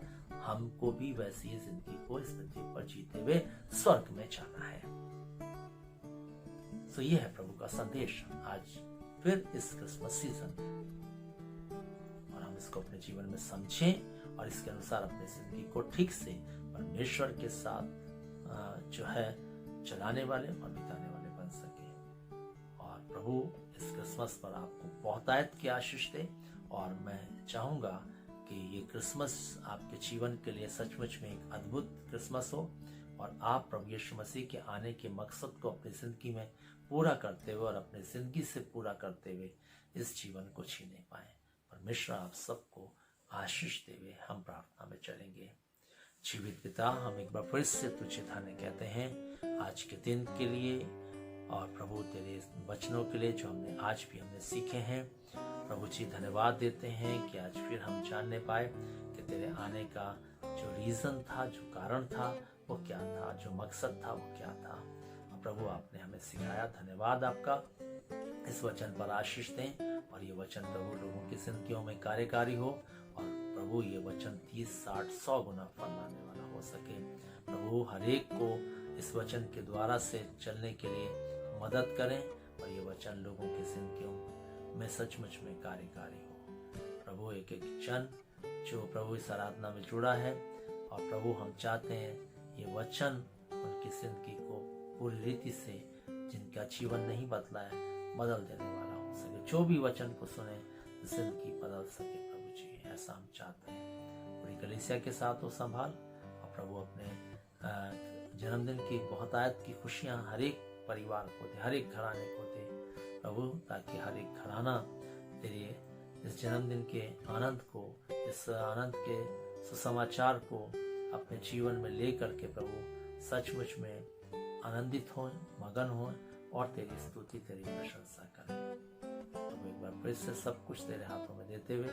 हमको भी वैसी ही जिंदगी को इस पृथ्वी पर जीते हुए स्वर्ग में जाना है। तो ये है प्रभु का संदेश आज फिर इस क्रिसमस सीजन, और हम इसको अपने जीवन में समझें और इसके अनुसार अपनी जिंदगी को ठीक से परमेश्वर के साथ जो है चलाने वाले और बिताने वाले बन सके। और प्रभु इस क्रिसमस पर आपको बहुतायत की आशीष दे। और मैं चाहूंगा कि ये क्रिसमस आपके जीवन के लिए सचमुच में एक अद्भुत क्रिसमस हो और आप प्रभु यीशु मसीह के आने के मकसद को अपनी जिंदगी में पूरा करते हुए और अपनी जिंदगी से पूरा करते हुए इस जीवन को जीने पाए। परमेश्वर आप सबको आशीष देवे। हम प्रार्थना में चलेंगे। जीवित पिता, हम एक बार फिर से तुझे धन्य कहते हैं आज के दिन के लिए और प्रभु तेरे वचनों के लिए जो हमने सीखे हैं। प्रभु जी धन्यवाद देते हैं कि आज फिर हम जानने पाए कि तेरे आने का जो रीजन था, जो कारण था वो क्या था, जो मकसद था वो क्या था। और प्रभु आपने हमें सिखाया, धन्यवाद आपका। इस वचन पर आशीष दें और ये वचन प्रभु लोगों की जिंदगियों में कार्यकारी हो और प्रभु ये वचन 30, 60, 100 गुना फल लाने वाला हो सके। प्रभु हर एक को इस वचन के द्वारा से चलने के लिए मदद करें और ये वचन लोगों की जिंदगियों में सचमुच में कार्यकारी हो। प्रभु एक एक जन जो प्रभु इस आराधना में जुड़ा है और प्रभु हम चाहते हैं ये वचन उनकी जिंदगी को पूरी रीति से, जिनका जीवन नहीं बदला है, बदल देने वाला हो सके। जो भी वचन को सुने जिंदगी बदल सके प्रभु जी, ऐसा हम चाहते हैं। पूरी कलीसिया के साथ वो संभाल और प्रभु अपने जन्मदिन की बहुतायत की खुशियां हर एक परिवार को दे, हर एक घराने को दे प्रभु, ताकि हर एक घराना तेरे इस जन्मदिन के आनंद को, इस आनंद के सुसमाचार को अपने जीवन में ले करके प्रभु सचमुच में आनंदित हो, मगन हो और तेरी स्तुति, तेरी प्रशंसा करें। प्रभु एक बार फिर से सब कुछ तेरे हाथों में देते हुए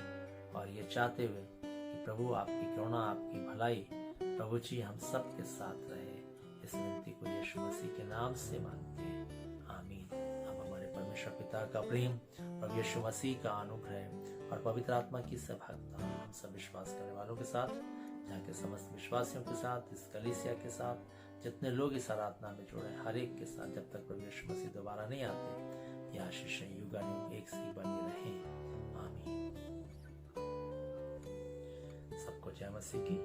और ये चाहते हुए कि प्रभु आपकी करुणा, आपकी भलाई प्रभु जी हम सब के साथ रहे। इस विनती को यीशु मसीह के नाम से मांगते हैं, आमीन। अब हमारे परमेश्वर पिता का प्रेम, प्रभु यीशु मसीह का अनुग्रह और पवित्र आत्मा की सहभागिता हम सब विश्वास करने वालों के साथ, यहाँ के समस्त विश्वासियों के साथ, इस कलीसिया के साथ, जितने लोग इस आराधना में जुड़े हर एक के साथ, जब तक प्रभु यीशु मसीह दोबारा नहीं आते, ये आशीषें युगानुयुग एक सी बनी रहें, आमीन। सबको जय मसीह की।